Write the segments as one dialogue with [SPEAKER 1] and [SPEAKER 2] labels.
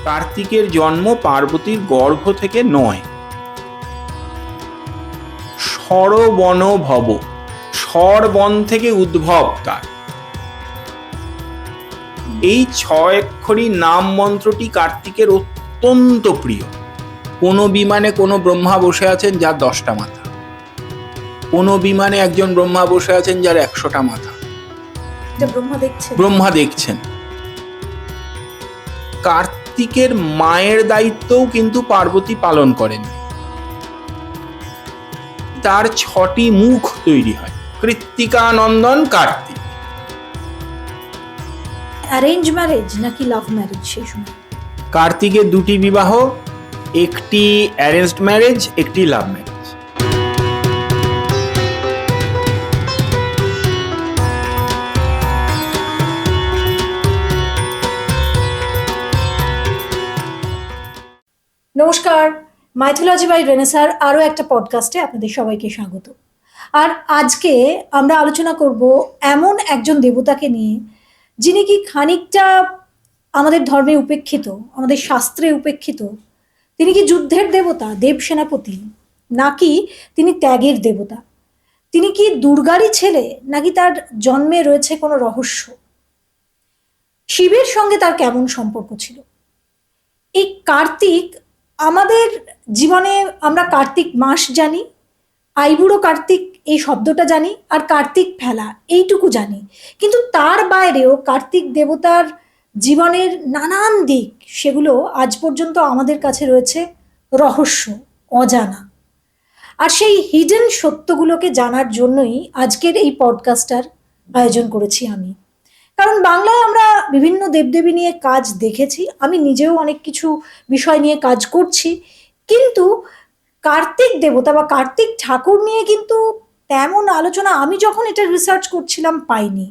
[SPEAKER 1] কার্তিকের জন্ম পার্বতীর গর্ভ থেকে নয়। স্বরবন ভব, স্বরবন থেকে উদ্ভব তার। এই 6 অক্ষরী নাম মন্ত্রটি কার্তিকের অত্যন্ত প্রিয়। কোনো বিমানে কোনো ব্রহ্মা বসে আছেন যার 10টা মাথা, কোনো বিমানে একজন ব্রহ্মা বসে আছেন যার 100টা মাথা। ব্রহ্মা দেখছেন। কার্তিকের মায়ের দায়িত্বও কিন্তু পার্বতী পালন করেন। তার 6টি মুখ তৈরি হয়। কৃত্তিকা নন্দন কার্তিক।
[SPEAKER 2] অ্যারেঞ্জ ম্যারেজ নাকি লাভ ম্যারেজ সেই সময়?
[SPEAKER 1] কার্তিকের 2টি বিবাহ, একটি অ্যারেঞ্জড ম্যারেজ, একটি লাভ ম্যারেজ।
[SPEAKER 2] নমস্কার, মাইথোলজি বাই রেনেসার আরও একটা পডকাস্টে আপনাদের সবাইকে স্বাগত। আর আজকে আমরা আলোচনা করব এমন একজন দেবতাকে নিয়ে, যিনি কি খানিকটা আমাদের ধর্মে উপেক্ষিত, আমাদের শাস্ত্রে উপেক্ষিত। তিনি কি যুদ্ধের দেবতা, দেব সেনাপতি, নাকি তিনি ত্যাগের দেবতা? তিনি কি দুর্গারই ছেলে, নাকি তার জন্মে রয়েছে কোনো রহস্য? শিবের সঙ্গে তার কেমন সম্পর্ক ছিল? এই কার্তিক আমাদের জীবনে, আমরা কার্তিক মাস জানি, আইবুড়ো কার্তিক এই শব্দটা জানি, আর কার্তিক ফেলা এইটুকু জানি। কিন্তু তার বাইরেও কার্তিক দেবতার জীবনের নানান দিক, সেগুলো আজ পর্যন্ত আমাদের কাছে রয়েছে রহস্য, অজানা। আর সেই হিডেন সত্যগুলোকে জানার জন্যই আজকের এই পডকাস্টটার আয়োজন করেছি আমি। কারণ বাংলায় আমরা বিভিন্ন দেবদেবী নিয়ে কাজ দেখেছি, আমি নিজেও অনেক কিছু বিষয় নিয়ে কাজ করছি, কিন্তু কার্তিক দেবতা বা কার্তিক ঠাকুর নিয়ে কিন্তু তেমন আলোচনা আমি যখন এটা রিসার্চ করছিলাম পাইনি।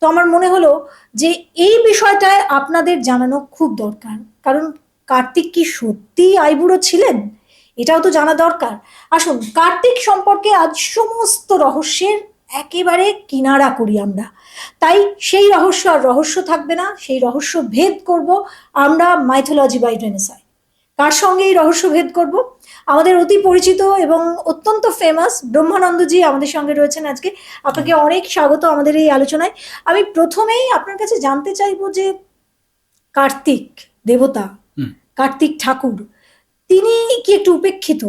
[SPEAKER 2] তো আমার মনে হলো যে এই বিষয়টায় আপনাদের জানানো খুব দরকার। কারণ কার্তিক কি সত্যিই আইবুড়ো ছিলেন, এটাও তো জানা দরকার। আসুন কার্তিক সম্পর্কে আজ সমস্ত রহস্যের একেবারে কিনারা করি আমরা। তাই সেই রহস্য আর রহস্য থাকবে না, সেই রহস্য ভেদ করব আমরা মাইথোলজি বাই রেনেসায়। কার সঙ্গে এই রহস্য ভেদ করব? আমাদের অতি পরিচিত এবং অত্যন্ত ফেমাস ব্রহ্মানন্দজি আমাদের সঙ্গে রয়েছেন আজকে। আপনাকে অনেক স্বাগত আমাদের এই আলোচনায়। আমি প্রথমেই আপনার কাছে জানতে চাইবো যে কার্তিক দেবতা, কার্তিক ঠাকুর, তিনি কি একটু উপেক্ষিত,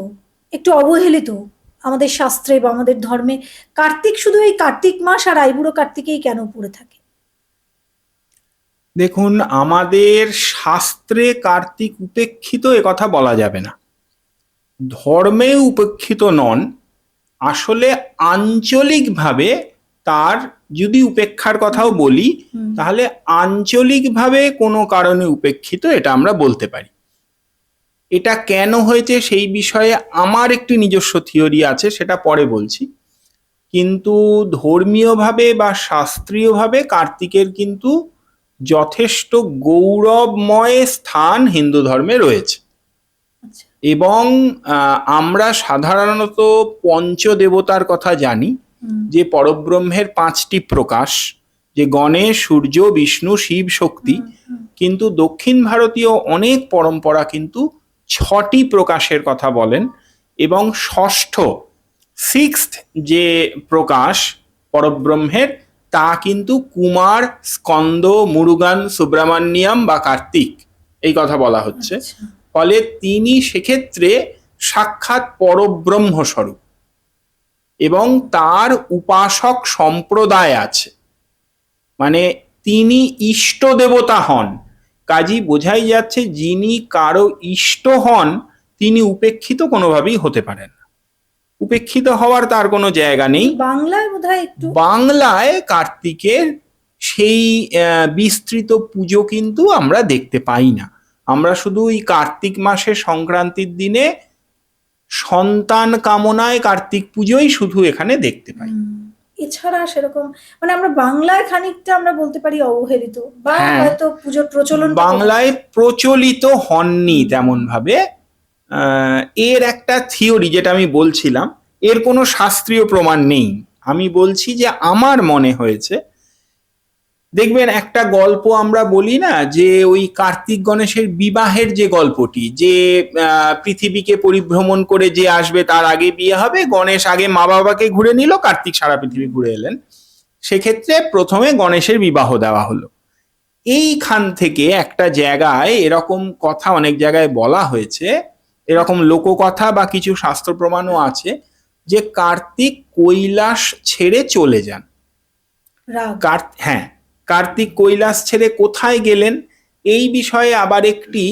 [SPEAKER 2] একটু অবহেলিত আমাদের শাস্ত্রে বা আমাদের ধর্মে? কার্তিক শুধু এই কার্তিক মাস আর আইবুড়ো কার্তিকেই কেন পড়ে থাকে?
[SPEAKER 1] দেখুন, আমাদের শাস্ত্রে কার্তিক উপেক্ষিত এ কথা বলা যাবে না। ধর্মে উপেক্ষিত নন, আসলে আঞ্চলিকভাবে তার, যদি উপেক্ষার কথাও বলি তাহলে আঞ্চলিকভাবে কোনো কারণে উপেক্ষিত, এটা আমরা বলতে পারি। এটা কেন হয়েছে সেই বিষয়ে আমার একটি নিজস্ব থিওরি আছে, সেটা পরে বলছি। কিন্তু ধর্মীয়ভাবে বা শাস্ত্রীয়ভাবে কার্তিকের কিন্তু যথেষ্ট গৌরবময় স্থান হিন্দু ধর্মে রয়েছে। এবং আমরা সাধারণত পঞ্চদেবতার কথা জানি, যে পরব্রহ্মের 5টি প্রকাশ, যে গণেশ, সূর্য, বিষ্ণু, শিব, শক্তি। কিন্তু দক্ষিণ ভারতীয় অনেক পরম্পরা কিন্তু 6টি প্রকাশের কথা বলেন। এবং ষষ্ঠ, 6th যে প্রকাশ পরব্রহ্মের, তা কিন্তু কুমার, স্কন্দ, মুরুগান, সুব্রমণ্যম বা কার্তিক, এই কথা বলা হচ্ছে। ফলে তিনি সেক্ষেত্রে সাক্ষাৎ পরব্রহ্ম স্বরূপ এবং তার উপাসক সম্প্রদায় আছে, মানে তিনি ইষ্ট দেবতা হন। কাজী বোঝাই যাচ্ছে যিনি কারো ইষ্ট হন তিনি উপেক্ষিত কোনোভাবেই হতে পারেন না। উপেক্ষিত হওয়ার তার কোনো জায়গা নেই।
[SPEAKER 2] বাংলায় বোধহয় একটু,
[SPEAKER 1] বাংলায় কার্তিকের সেই বিস্তৃত পুজো কিন্তু আমরা দেখতে পাই না। আমরা শুধু এই কার্তিক মাসের সংক্রান্তির দিনে সন্তান কামনায় কার্তিক পুজোই শুধু এখানে দেখতে পাই।
[SPEAKER 2] এছাড়া সেরকম, মানে আমরা বাংলায় খানিকটা আমরা বলতে পারি অবহেলিত, বা হয়তো পুজোর প্রচলন
[SPEAKER 1] বাংলায় প্রচলিত হননি তেমন ভাবে। এর একটা থিওরি যেটা আমি বলছিলাম, এর কোনো শাস্ত্রীয় প্রমাণ নেই। আমি বলছি যে আমার মনে হয়েছে দেখবেন একটা গল্প আমরা বলি না, যে ওই কার্তিক গণেশের বিবাহের যে গল্পটি, যে পৃথিবীকে পরিভ্রমণ করে যে আসবে তার আগে বিয়ে হবে, গণেশ আগে মা বাবাকে ঘুরে নিল, কার্তিক সারা পৃথিবী ঘুরে এলেন। সেক্ষেত্রে প্রথমে গণেশের বিবাহ দেওয়া হলো। এইখান থেকে একটা জায়গায় এরকম কথা অনেক জায়গায় বলা হয়েছে, এরকম লোককথা বা কিছু শাস্ত্র প্রমাণও আছে, যে কার্তিক কৈলাস ছেড়ে চলে যান।
[SPEAKER 2] রাগ।
[SPEAKER 1] হ্যাঁ, কার্তিক কৈলাস ছেড়ে কোথায় গেলেন এই বিষয়ে আবার একটি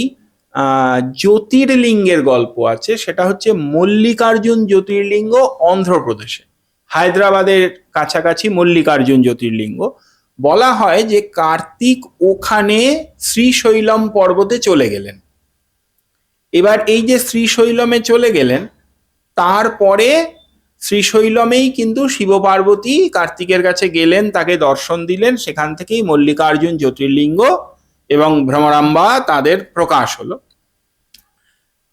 [SPEAKER 1] জ্যোতির্লিঙ্গের গল্প আছে। সেটা হচ্ছে মল্লিকার্জুন জ্যোতির্লিঙ্গ, অন্ধ্রপ্রদেশে হায়দ্রাবাদের কাছাকাছি মল্লিকার্জুন জ্যোতির্লিঙ্গ। বলা হয় যে কার্তিক ওখানে শ্রীশৈলম পর্বতে চলে গেলেন। এবার এই যে শ্রীশৈলমে চলে গেলেন, তারপরে শ্রীশৈলমেই কিন্তু শিব পার্বতী কার্তিকের কাছে গেলেন, তাকে দর্শন দিলেন, সেখান থেকেই মল্লিকার্জুন জ্যোতির্লিঙ্গ এবং ভ্রমরাম্বা তাদের প্রকাশ হলো।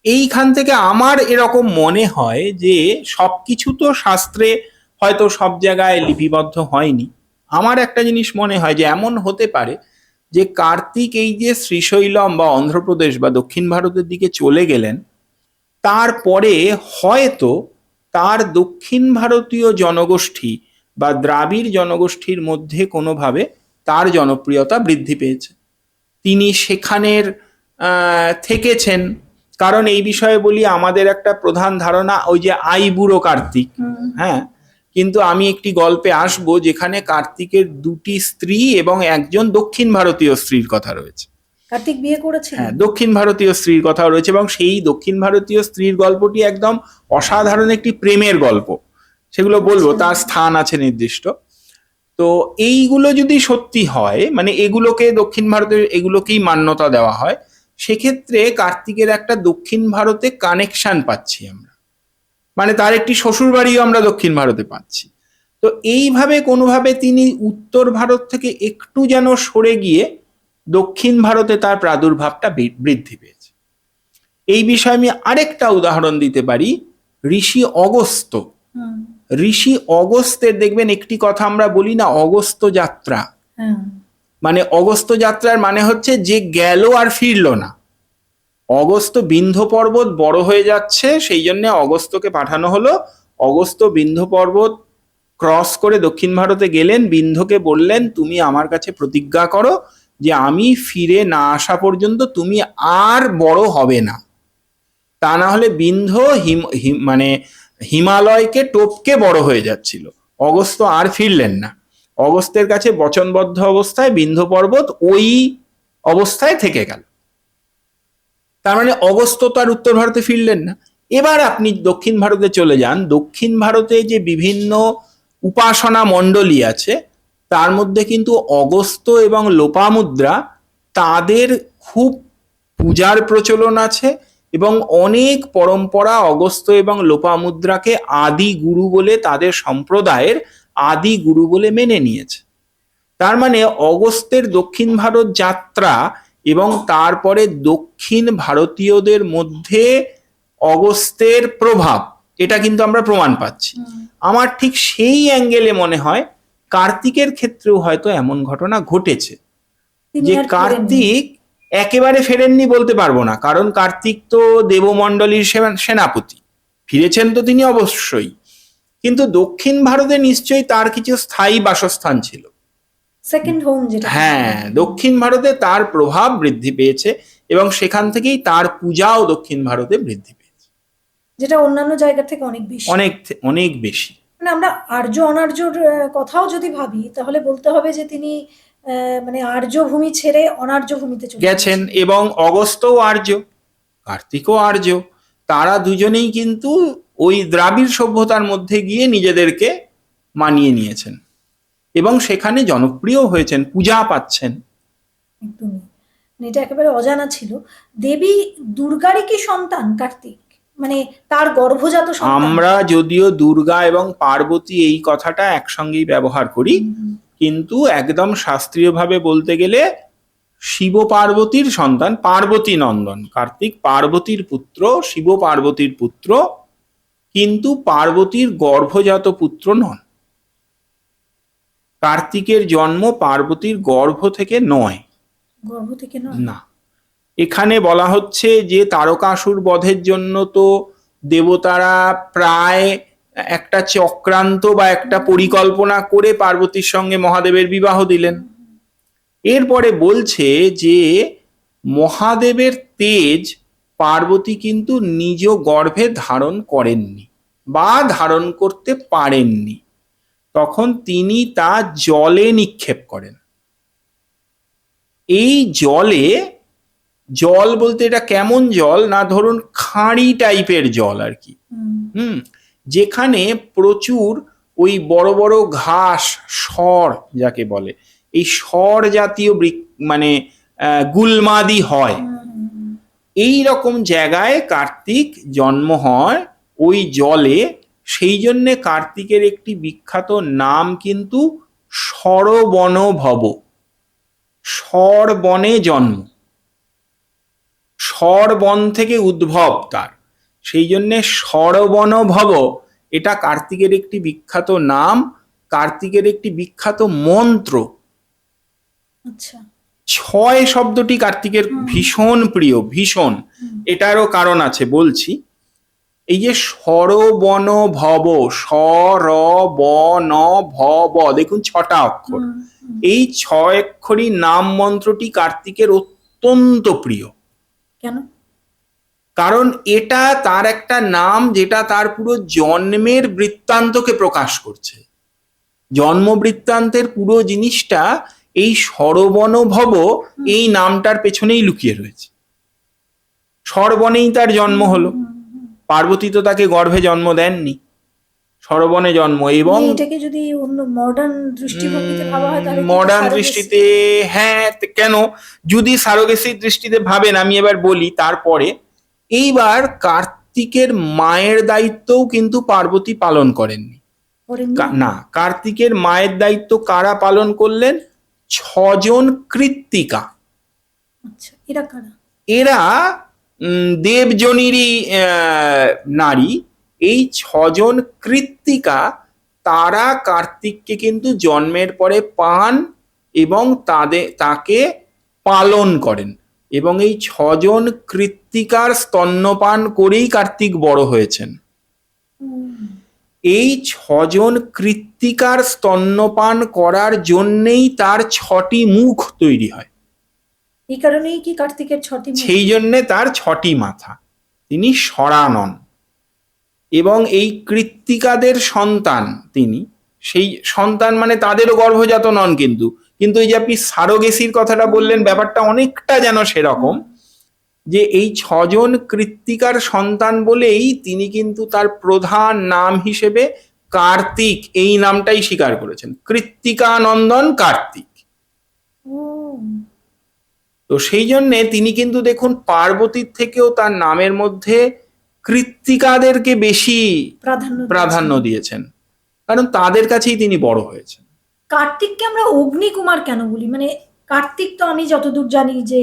[SPEAKER 1] এইখান থেকে আমার এরকম মনে হয় যে সবকিছু তো শাস্ত্রে হয়তো সব জায়গায় লিপিবদ্ধ হয়নি। আমার একটা জিনিস মনে হয় যে এমন হতে পারে যে কার্তিক এই যে শ্রীশৈলম বা অন্ধ্রপ্রদেশ বা দক্ষিণ ভারতের দিকে চলে গেলেন, তারপরে হয়তো তার দক্ষিণ ভারতীয় জনগোষ্ঠী বা দ্রাবিড় জনগোষ্ঠীর মধ্যে কোনোভাবে তার জনপ্রিয়তা বৃদ্ধি পেয়েছে, তিনি সেখানের থেকেছেন। কারণ এই বিষয়ে বলি, আমাদের একটা প্রধান ধারণা ওই যে আইবুড়ো কার্তিক। হ্যাঁ, কিন্তু আমি একটি গল্পে আসবো যেখানে কার্তিকের দুটি স্ত্রী এবং একজন দক্ষিণ ভারতীয় স্ত্রীর কথা রয়েছে।
[SPEAKER 2] কার্তিক বিয়ে করেছে,
[SPEAKER 1] হ্যাঁ, দক্ষিণ ভারতীয় স্ত্রীর কথাও রয়েছে, এবং সেই দক্ষিণ ভারতীয় স্ত্রীর গল্পটি একদম অসাধারণ একটি প্রেমের গল্প। সেগুলো বলবো, তার স্থান আছে নির্দিষ্ট। তো এইগুলো যদি সত্যি হয়, মানে এগুলোকে দক্ষিণ ভারতের এগুলোকেই মান্যতা দেওয়া হয়, সেক্ষেত্রে কার্তিকের একটা দক্ষিণ ভারতে কানেকশন পাচ্ছি আমরা, মানে তার একটি শ্বশুর বাড়িও আমরা দক্ষিণ ভারতে পাচ্ছি। তো এইভাবে কোনোভাবে তিনি উত্তর ভারত থেকে একটু যেন সরে গিয়ে দক্ষিণ ভারতে তার প্রাদুর্ভাবটা বৃদ্ধি পেয়েছে। এই বিষয়ে আমি আরেকটা উদাহরণ দিতে পারি, ঋষি অগস্ত্য। ঋষি অগস্ত্যের দেখবেন একটি কথা আমরা বলি না, অগস্ত্য যাত্রা। মানে অগস্ত্য যাত্রার মানে হচ্ছে যে গেল আর ফিরল না। অগস্ত্য বিন্ধ্য পর্বত বড় হয়ে যাচ্ছে, সেই জন্য অগস্ত্যকে পাঠানো হলো। অগস্ত্য বিন্ধ্য পর্বত ক্রস করে দক্ষিণ ভারতে গেলেন, বিন্ধ্যকে বললেন তুমি আমার কাছে প্রতিজ্ঞা করো যে আমি ফিরে না আসা পর্যন্ত তুমি আর বড় হবে না, তা না হলে বিন্ধ্য মানে হিমালয়কে টপকে বড় হয়ে যাচ্ছিল। অগস্ত্য আর ফিরলেন না। অগস্ত্যের কাছে বচনবদ্ধ অবস্থায় বিন্ধ্য পর্বত ওই অবস্থায় থেকে গেল। তার মানে অগস্ত্য তো আর উত্তর ভারতে ফিরলেন না। এবার আপনি দক্ষিণ ভারতে চলে যান, দক্ষিণ ভারতে যে বিভিন্ন উপাসনা মণ্ডলী আছে, তার মধ্যে কিন্তু অগস্ত্য এবং লোপামুদ্রা তাদের খুব পূজার প্রচলন আছে, এবং অনেক পরম্পরা অগস্ত্য এবং লোপামুদ্রাকে আদি গুরু বলে, তাদের সম্প্রদায়ের আদি গুরু বলে মেনে নিয়েছে। তার মানে অগস্ত্যের দক্ষিণ ভারত যাত্রা এবং তারপরে দক্ষিণ ভারতীয়দের মধ্যে অগস্ত্যের প্রভাব, এটা কিন্তু আমরা প্রমাণ পাচ্ছি। আমার ঠিক সেই অ্যাঙ্গেলে মনে হয় কার্তিকের ক্ষেত্রেও হয়তো এমন ঘটনা ঘটেছে, যে কার্তিক একেবারে ফেরেননি বলতে পারবো না, কারণ কার্তিক তো দেবমণ্ডলীর সেনাপতি, ফিরেছেন তো তিনি অবশ্যই, কিন্তু দক্ষিণ ভারতে নিশ্চয়ই তার কিছু স্থায়ী বাসস্থান ছিল,
[SPEAKER 2] সেকেন্ড হোম যেটা।
[SPEAKER 1] হ্যাঁ, দক্ষিণ ভারতে তার প্রভাব বৃদ্ধি পেয়েছে, এবং সেখান থেকেই তার পূজাও দক্ষিণ ভারতে বৃদ্ধি পেয়েছে,
[SPEAKER 2] যেটা অন্যান্য জায়গা থেকে অনেক বেশি,
[SPEAKER 1] অনেক বেশি।
[SPEAKER 2] মানে আমরা আর্য অনার্যর কথাও যদি ভাবি, তাহলে বলতে হবে যে তিনি মানে আর্য ভূমি ছেড়ে অনার্য ভূমিতে চলে
[SPEAKER 1] গেছেন, এবং অগস্ত্যও আর্য, কার্তিকও আর্য, তারা দুজনেই কিন্তু ওই দ্রাবিড় সভ্যতার মধ্যে গিয়ে নিজেদেরকে মানিয়ে নিয়েছেন, এবং সেখানে জনপ্রিয় হয়েছেন, পূজা পাচ্ছেন।
[SPEAKER 2] একদমই, এটা একেবারে অজানা ছিল। দেবী দুর্গারই কি সন্তান কার্তিক, মানে তার গর্ভজাত সন্তান?
[SPEAKER 1] আমরা যদিও দুর্গা এবং পার্বতী এই কথাটা একসঙ্গেই ব্যবহার করি, কিন্তু একদম শাস্ত্রীয়ভাবে বলতে গেলে শিব পার্বতীর সন্তান, পার্বতী নন্দন। কার্তিক পার্বতীর পুত্র, শিব পার্বতীর পুত্র, কিন্তু পার্বতীর গর্ভজাত পুত্র নন। কার্তিকের জন্ম পার্বতীর গর্ভ থেকে নয়।
[SPEAKER 2] গর্ভ থেকে নয়?
[SPEAKER 1] না, এখানে বলা হচ্ছে যে তারকাসুর বধের জন্য তো দেবতারা প্রায় একটা চক্রান্ত বা একটা পরিকল্পনা করে পার্বতীর সঙ্গে মহাদেবের বিবাহ দিলেন। এরপরে বলছে যে মহাদেবের তেজ পার্বতী কিন্তু নিজ গর্ভে ধারণ করেননি বা ধারণ করতে পারেননি, তখন তিনি তা জলে নিক্ষেপ করেন। এই জলে, জল বলতে এটা কেমন জল না, ধরুন খাঁড়ি টাইপের জল আর কি, যেখানে প্রচুর ওই বড় বড় ঘাস, সর যাকে বলে, এই সর জাতীয় মানে গুলমাদি হয়, এই রকম জায়গায় কার্তিক জন্ম হয় ওই জলে। সেই জন্যে কার্তিকের একটি বিখ্যাত নাম কিন্তু সরবণভব, সর বনে জন্ম, সর বন থেকে উদ্ভব তার, সেই জন্যে সরবণভব, এটা কার্তিকের একটি বিখ্যাত নাম, কার্তিকের একটি বিখ্যাত মন্ত্র।
[SPEAKER 2] আচ্ছা,
[SPEAKER 1] 6 শব্দটি কার্তিকের ভীষণ প্রিয়, ভীষণ। এটারও কারণ আছে, বলছি। এই যে সরবণভব, সরবণভব, দেখুন 6টা অক্ষর, এই 6 অক্ষরই নাম মন্ত্রটি কার্তিকের অত্যন্ত প্রিয়।
[SPEAKER 2] কেন?
[SPEAKER 1] কারণ এটা তার একটা নাম যেটা তার পুরো জন্মের বৃত্তান্তকে প্রকাশ করছে। জন্ম বৃত্তান্তের পুরো জিনিসটা এই সরবণভব এই নামটার পেছনেই লুকিয়ে রয়েছে। সরবনেই তার জন্ম হলো, পার্বতী তো তাকে গর্ভে জন্ম দেননি, সরবনে জন্ম। এবং
[SPEAKER 2] এটাকে যদি অন্য মডার্ন দৃষ্টিভঙ্গিতে ভাবা হয় তাহলে
[SPEAKER 1] মডার্ন দৃষ্টিতে, হ্যাঁ, কেন, যদি সারোগেসির দৃষ্টিতে ভাবেন, আমি এবার বলি তারপরে। এইবার কার্তিকের মায়ের দায়িত্বও কিন্তু পার্বতী পালন করেননি। না, কার্তিকের মায়ের দায়িত্ব কারা পালন করলেন? 6 জন কৃত্তিকা।
[SPEAKER 2] আচ্ছা, এরা কারা?
[SPEAKER 1] এরা দেবজনীরই নারী। এই 6 জন কৃত্তিকা, তারা কার্তিককে কিন্তু জন্মের পরে পান এবং তাকে পালন করেন, এবং এই 6 জন কৃত্তিকার স্তন্যপান করেই কার্তিক বড় হয়েছেন। এই 6 জন কৃত্তিকার স্তন্যপান করার জন্যেই তার 6টি মুখ তৈরি হয়।
[SPEAKER 2] এই কারণেই কি কার্তিকের 6টি মুখ?
[SPEAKER 1] সেই জন্যে তার 6টি মাথা, তিনি সরানন। এবং এই কৃত্তিকাদের সন্তান তিনি, সেই সন্তান মানে তাদেরও গর্ভজাত নন, কিন্তু এই যে আপনি সারোগেসির কথাটা বললেন, ব্যাপারটা অনেকটা যেন সেরকম, যে এই 6 জন কৃত্তিকার সন্তান বলেই তিনি কিন্তু তার প্রধান নাম হিসেবে কার্তিক এই নামটাই স্বীকার করেছেন, কৃত্তিকানন্দন কার্তিক। তো সেই জন্যে তিনি কিন্তু দেখুন পার্বতীর থেকেও তার নামের মধ্যে কৃত্তিকাদেরকে বেশি প্রাধান্য দিয়েছেন, কারণ তাদের কাছেই তিনি বড় হয়েছেন।
[SPEAKER 2] কার্তিককে আমরা অগ্নিকুমার কেন বলি? মানে কার্তিক তো আমি যতদূর জানি যে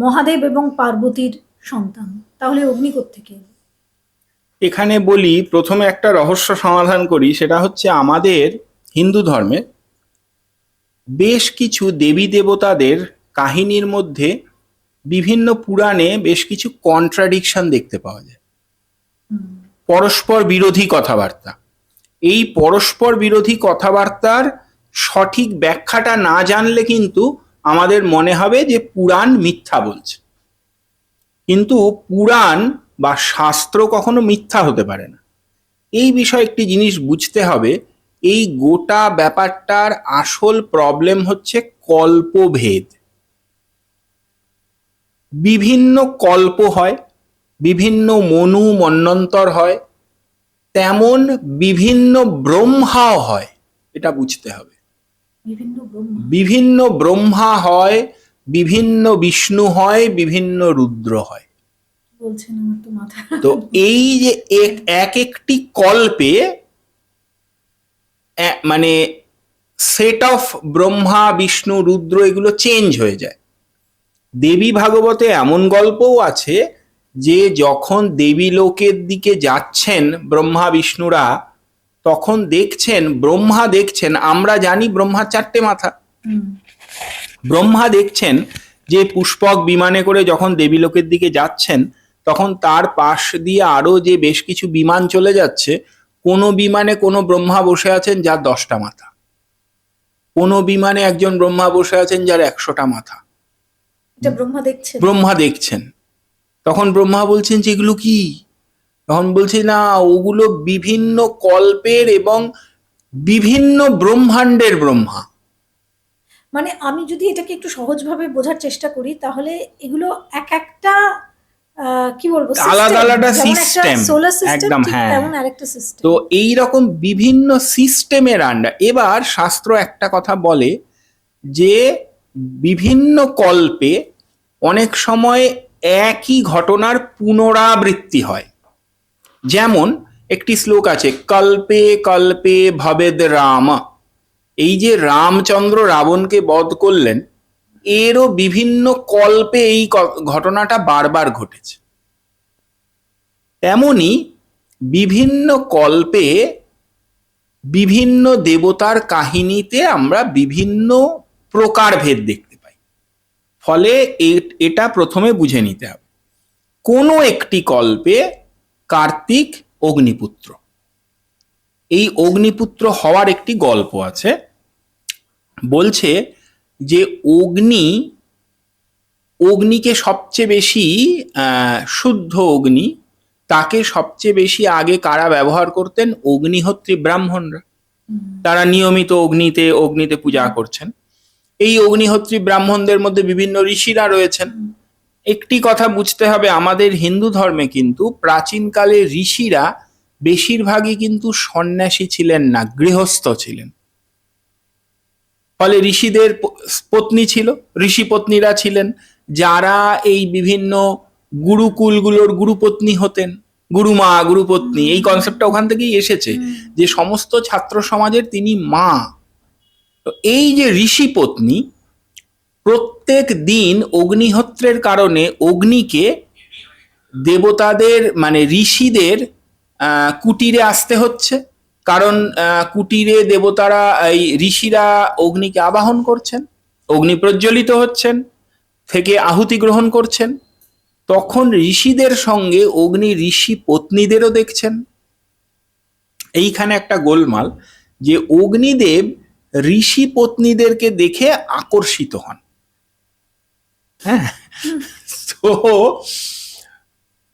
[SPEAKER 2] মহাদেব এবং পার্বতীর সন্তান, তাহলে অগ্নি কোত্থেকে?
[SPEAKER 1] এখানে বলি, প্রথমে একটা রহস্য সমাধান করি, সেটা হচ্ছে আমাদের হিন্দু ধর্মে বেশ কিছু দেবী দেবতাদের কাহিনীর মধ্যে বিভিন্ন পুরাণে বেশ কিছু কন্ট্রাডিকশন দেখতে পাওয়া যায়, পরস্পর বিরোধী কথাবার্তা। এই পরস্পর বিরোধী কথাবার্তার সঠিক ব্যাখ্যাটা না জানলে কিন্তু আমাদের মনে হবে যে পুরাণ মিথ্যা বলছে, কিন্তু পুরাণ বা শাস্ত্র কখনো মিথ্যা হতে পারে না। এই বিষয়ে একটি জিনিস বুঝতে হবে, এই গোটা ব্যাপারটার আসল প্রবলেম হচ্ছে কল্পভেদ। বিভিন্ন কল্প হয়, বিভিন্ন মনু মন্বন্তর হয়, তেমন বিভিন্ন ব্রহ্মাও হয়, এটা বুঝতে হবে। বিভিন্ন ব্রহ্মা হয়, বিভিন্ন বিষ্ণু হয়, বিভিন্ন রুদ্র হয়। তো এই যে এক একটি কল্পে মানে সেট অফ ব্রহ্মা বিষ্ণু রুদ্র এগুলো চেঞ্জ হয়ে যায়। দেবী ভাগবতে এমন গল্পও আছে যে যখন দেবী লোকের দিকে যাচ্ছেন ব্রহ্মা বিষ্ণুরা, তখন দেখছেন, ব্রহ্মা দেখছেন, আমরা জানি ব্রহ্মার 4টে মাথা,
[SPEAKER 2] হুম,
[SPEAKER 1] ব্রহ্মা দেখছেন যে পুষ্পক বিমানে করে যখন দেবীলোকের দিকে যাচ্ছেন, তখন তার পাশ দিয়ে আরো যে বেশ কিছু বিমান চলে যাচ্ছে, কোনো বিমানে কোনো ব্রহ্মা বসে আছেন যার 10টা মাথা, কোনো বিমানে একজন ব্রহ্মা বসে আছেন যার 100টা মাথা।
[SPEAKER 2] এটা ব্রহ্মা দেখছে।
[SPEAKER 1] ব্রহ্মা দেখছেন। তখন ব্রহ্মা বলছেন যে এগুলো কি? তখন বলছে না, ওগুলো বিভিন্ন কল্পের এবং বিভিন্ন ব্রহ্মাণ্ডের ব্রহ্মা।
[SPEAKER 2] মানে আমি যদি এটাকে একটু সহজভাবে বোঝার চেষ্টা করি, তাহলে এগুলো এক একটা কি বলবো,
[SPEAKER 1] আলাদা আলাদা
[SPEAKER 2] যেমন একটা
[SPEAKER 1] সিস্টেম,
[SPEAKER 2] সোলার সিস্টেম,
[SPEAKER 1] একদম,
[SPEAKER 2] ঠিক
[SPEAKER 1] হ্যাঁ।
[SPEAKER 2] তেমন আরেকটা সিস্টেম।
[SPEAKER 1] তো এই রকম বিভিন্ন সিস্টেমের আন্ডার। এবার শাস্ত্র একটা কথা বলে যে বিভিন্ন কল্পে অনেক সময় একই ঘটনার পুনরাবৃত্তি হয়। যেমন একটি শ্লোক আছে, কল্পে কল্পে ভবেদ রাম। এই যে রামচন্দ্র রাবণকে বধ করলেন, এরও বিভিন্ন কল্পে এই ঘটনাটা বারবার ঘটেছে। তেমনি বিভিন্ন কল্পে বিভিন্ন দেবতার কাহিনীতে আমরা বিভিন্ন প্রকারভেদ দেখতে পাই। ফলে এটা প্রথমে বুঝে নিতে হবে। কোনো একটি কল্পে কার্তিক অগ্নিপুত্র, এই অগ্নিপুত্র হওয়ার একটি গল্প আছে। বলছে যে অগ্নিকে সবচেয়ে বেশি শুদ্ধ অগ্নি, তাকে সবচেয়ে বেশি আগে কারা ব্যবহার করতেন? অগ্নিহোত্রী ব্রাহ্মণরা। তারা নিয়মিত অগ্নিতে পূজা করছেন। এই অগ্নিহোত্রী ব্রাহ্মণদের মধ্যে বিভিন্ন ঋষিরা রয়েছেন। একটি কথা বুঝতে হবে, আমাদের হিন্দু ধর্মে কিন্তু প্রাচীনকালে ঋষিরা বেশিরভাগই কিন্তু সন্ন্যাসী ছিলেন না, গৃহস্থ ছিলেন। ফলে ঋষিদের পত্নী ছিল, ঋষি পত্নীরা ছিলেন, যারা এই বিভিন্ন গুরুকুলগুলোর গুরুপত্নী হতেন। গুরুমা, গুরুপত্নী, এই কনসেপ্টটা ওখান থেকেই এসেছে, যে সমস্ত ছাত্র সমাজের তিনি মা। তো এই যে ঋষি পত্নী, প্রত্যেক দিন অগ্নিহোত্রের কারণে অগ্নিকে দেবতাদের মানে ঋষিদের কুটিরে আসতে হচ্ছে, কারণ কুটিরে দেবতারা, এই ঋষিরা অগ্নিকে আবাহন করছেন, অগ্নি প্রজ্বলিত হচ্ছেন, থেকে আহুতি গ্রহণ করছেন। তখন ঋষিদের সঙ্গে অগ্নি ঋষি পত্নীদেরও দেখছেন। এইখানে একটা গোলমাল, যে অগ্নিদেব ঋষি পত্নীদেরকে দেখে আকর্ষিত হন। হ্যাঁ, তো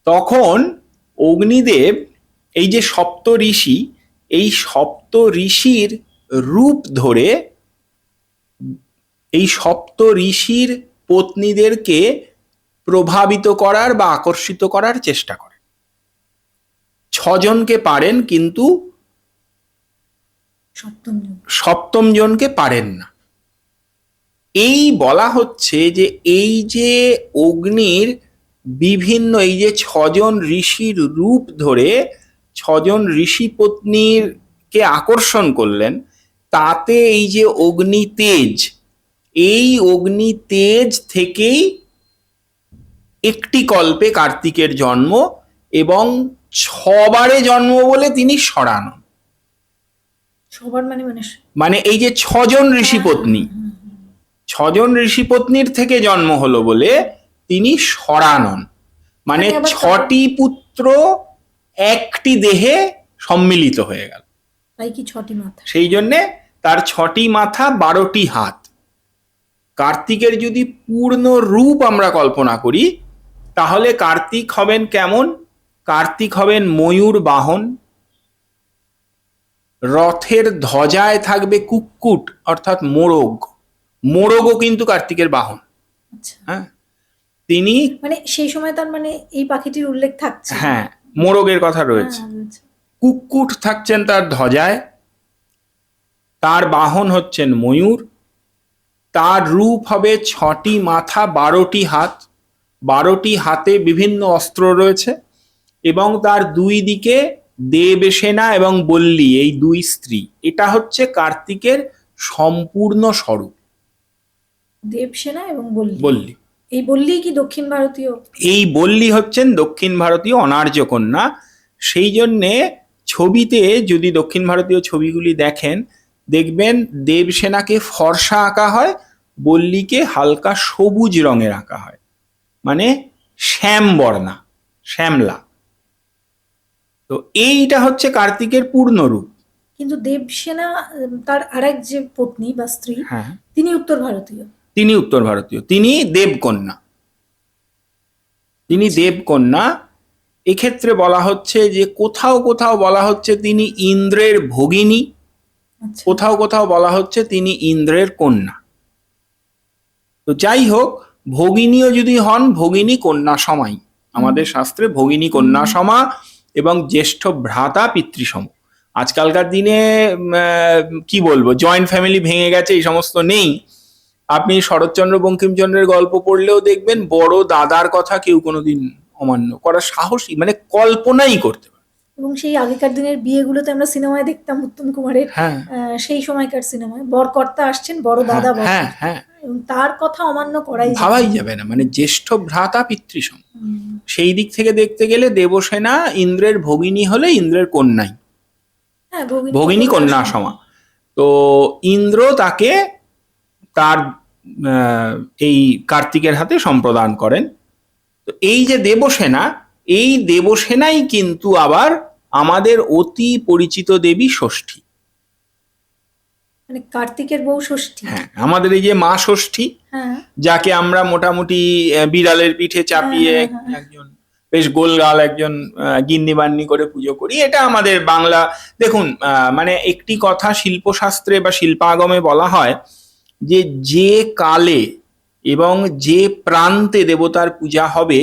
[SPEAKER 1] তখন অগ্নিদেব, এই যে সপ্ত ঋষি, এই সপ্ত ঋষির রূপ ধরে এই সপ্ত ঋষির পত্নীদেরকে প্রভাবিত করার বা আকর্ষিত করার চেষ্টা করে। 6জনকে পারেন, কিন্তু সপ্তম জনকে পারেন না। এই বলা হচ্ছে যে এই যে অগ্নির বিভিন্ন, এই যে 6জন ঋষির রূপ ধরে 6জন ঋষি পত্নীর কে আকর্ষণ করলেন, তাতে এই যে অগ্নি তেজ, এই অগ্নি তেজ থেকেই একটি কল্পে কার্তিকের জন্ম, এবং 6বারে জন্ম বলে তিনি সরানন। মানে এই যে 6জন ঋষি পত্নী, 6জন ঋষি পত্নীর থেকে জন্ম হলো বলে তিনি সরানন। মানে 6টি পুত্র একটি দেহে সম্মিলিত হয়ে গেল।
[SPEAKER 2] তাই কি 6টি মাথা?
[SPEAKER 1] সেই জন্যে তার 6টি মাথা, 12টি হাত। কার্তিকের যদি পূর্ণ রূপ আমরা কল্পনা করি, তাহলে কার্তিক হবেন কেমন? কার্তিক হবেন ময়ূর বাহন, রথের ধ্বজায় থাকবে কুক্কুট অর্থাৎ মোরগ। মোরগও কিন্তু কার্তিকের বাহন। হ্যাঁ, তিনি
[SPEAKER 2] মানে সেই সময় তার মানে এই পাখিটির উল্লেখ থাকছে।
[SPEAKER 1] হ্যাঁ, মোরগের কথা রয়েছে। কুক্কুট থাকছেন তার ধ্বজায়, তার বাহন হচ্ছেন ময়ূর, তার রূপ হবে 6টি মাথা, 12টি হাত, 12টি হাতে বিভিন্ন অস্ত্র রয়েছে, এবং তার দুই দিকে দেবসেনা এবং বল্লী, এই দুই স্ত্রী। এটা হচ্ছে কার্তিকের সম্পূর্ণ স্বরূপ।
[SPEAKER 2] দেবসেনা এবং
[SPEAKER 1] বল্লী,
[SPEAKER 2] এই বল্লী কি দক্ষিণ ভারতীয়?
[SPEAKER 1] এই বল্লী হচ্ছেন দক্ষিণ ভারতীয় অনার্য কন্যা। সেই জন্যে ছবিতে যদি দক্ষিণ ভারতীয় ছবিগুলি দেখেন, দেখবেন দেবসেনাকে ফর্সা আঁকা হয়, বল্লীকে হালকা সবুজ রঙের আঁকা হয়, মানে শ্যামবর্ণা, শ্যামলা। তো এইটা হচ্ছে কার্তিকের পূর্ণ রূপ।
[SPEAKER 2] কিন্তু দেবসেনা তার আরেক যে পত্নী বা স্ত্রী,
[SPEAKER 1] হ্যাঁ,
[SPEAKER 2] তিনি উত্তর ভারতীয়।
[SPEAKER 1] তিনি উত্তর ভারতীয়, তিনি দেবকন্যা, তিনি দেবকন্যা। এক্ষেত্রে বলা হচ্ছে যে কোথাও কোথাও বলা হচ্ছে তিনি ইন্দ্রের ভগিনী,
[SPEAKER 2] আচ্ছা।
[SPEAKER 1] কোথাও কোথাও বলা হচ্ছে তিনি ইন্দ্রের কন্যা। তো যাই হোক, ভগিনীও যদি হন, ভগিনী কন্যা সমাই, আমাদের শাস্ত্রে ভগিনী কন্যা সমা এবং জ্যেষ্ঠ ভ্রাতা পিতৃসম। আজকালকার দিনে কি বলবো, জয়েন্ট ফ্যামিলি ভেঙে গেছে, এই সমস্ত নেই। আপনি শরৎচন্দ্র বঙ্কিমচন্দ্রের গল্প পড়লেও দেখবেন বড় দাদার কথা কেউ কোনোদিন অমান্য করার সাহসী, মানে কল্পনাই করতে পারে।
[SPEAKER 2] এবং সেই আগেকার দিনের বিয়েগুলোতে আমরা সিনেমায় দেখতাম উত্তম কুমারের,
[SPEAKER 1] হ্যাঁ,
[SPEAKER 2] সেই সময়কার সিনেমায় বরকর্তা আসছেন, বড় দাদা বর,
[SPEAKER 1] হ্যাঁ, হ্যাঁ,
[SPEAKER 2] এবং তার কথা অমান্য করাই
[SPEAKER 1] ভাবাই যাবে না, মানে জ্যেষ্ঠ ভ্রাতা পিতৃসম। সেই দিক থেকে দেখতে গেলে দেবসেনা ইন্দ্রের ভগিনী হলে ইন্দ্রের কন্যাই,
[SPEAKER 2] হ্যাঁ,
[SPEAKER 1] ভগিনী কন্যা সমা। তো ইন্দ্র তাকে তার এই কার্তিকের হাতে সম্প্রদান করেন। তো এই যে দেবসেনা, এই দেবসেনাই কিন্তু আবার আমাদের অতি পরিচিত দেবী ষষ্ঠী।
[SPEAKER 2] মানে কার্তিকের বউ ষষ্ঠী।
[SPEAKER 1] হ্যাঁ, আমাদের এই যে মা ষষ্ঠী,
[SPEAKER 2] হ্যাঁ,
[SPEAKER 1] যাকে আমরা মোটামুটি বিড়ালের পিঠে চাপিয়ে একজন বেশ গোলগাল একজন গিন্নি বান্নি করে পুজো করি, এটা আমাদের বাংলা। দেখুন, মানে একটি কথা শিল্পশাস্ত্রে বা শিল্পাগমে বলা হয় যে যে কালে এবং যে প্রান্তে দেবতার পূজা হবে,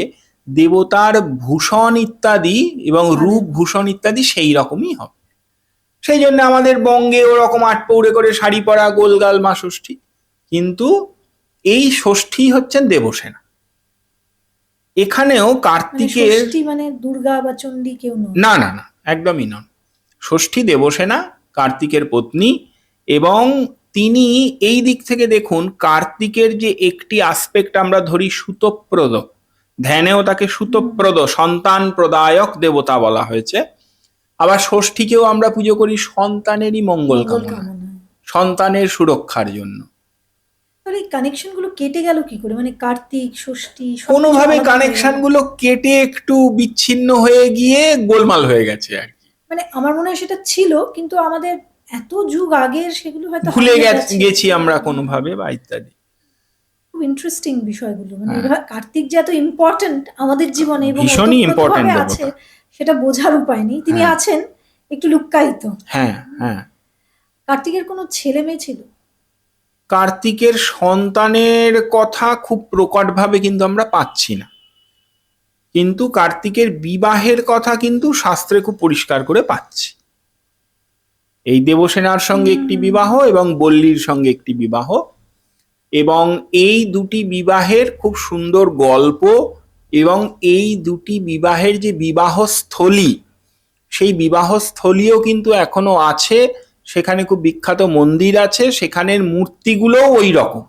[SPEAKER 1] দেবতার ভূষণ ইত্যাদি এবং রূপ ভূষণ ইত্যাদি সেই রকমই হবে। সেই জন্য আমাদের বঙ্গে ওরকম আটপৌড়ে করে শাড়ি পরা গোলগাল মা ষষ্ঠী, কিন্তু এই ষষ্ঠী হচ্ছেন দেবসেনা। এখানেও কার্তিকের
[SPEAKER 2] ষষ্ঠী মানে দুর্গা বা চণ্ডী কেউ নয়,
[SPEAKER 1] না না না, একদমই নন। ষষ্ঠী দেবসেনা কার্তিকের পত্নী, এবং তিনি এই দিক থেকে দেখুন, কার্তিকের যে একটি আসপেক্ট আমরা ধরি সুতপ্রদ, ধ্যানেও তাকে সুতপ্রদ, সন্তান প্রদায়ক দেবতা বলা হয়েছে। আবার ষষ্ঠীকেও আমরা পুজো করি সন্তানেরই মঙ্গল কামনা, সন্তানের সুরক্ষার জন্য।
[SPEAKER 2] এই কানেকশন গুলো কেটে গেল কি করে? মানে কার্তিক, ষষ্ঠী,
[SPEAKER 1] কোনোভাবে কানেকশন গুলো কেটে একটু বিচ্ছিন্ন হয়ে গিয়ে গোলমাল হয়ে গেছে আর কি।
[SPEAKER 2] মানে আমার মনে হয় সেটা ছিল, কিন্তু আমাদের এত যুগ আগের সেগুলো হয়তো
[SPEAKER 1] ভুলে গেছি আমরা কোনোভাবে বা ইত্যাদি।
[SPEAKER 2] খুব ইন্টারেস্টিং বিষয়গুলো, মানে কার্তিক যে এত ইম্পর্টেন্ট আমাদের জীবনে এবং
[SPEAKER 1] ভীষণই ইম্পর্টেন্ট
[SPEAKER 2] আছে, সেটা বোঝার উপায় নেই। তিনি আছেন একটু লুক্কায়িত।
[SPEAKER 1] হ্যাঁ, হ্যাঁ।
[SPEAKER 2] কার্তিকের কোনো ছেলে মেয়ে ছিল?
[SPEAKER 1] কার্তিকের সন্তানের কথা খুব প্রকটভাবে কিন্তু আমরা পাচ্ছি না, কিন্তু কার্তিকের বিবাহের কথা কিন্তু শাস্ত্রে খুব পরিষ্কার করে পাচ্ছি। এই দেবসেনার সঙ্গে একটি বিবাহ এবং বল্লীর সঙ্গে একটি বিবাহ, এবং এই দুটি বিবাহের খুব সুন্দর গল্প, এবং এই দুটি বিবাহের যে বিবাহস্থলী, সেই বিবাহস্থলীও কিন্তু এখনো আছে। সেখানে খুব বিখ্যাত মন্দির আছে, সেখানের মূর্তিগুলোও ওই রকম।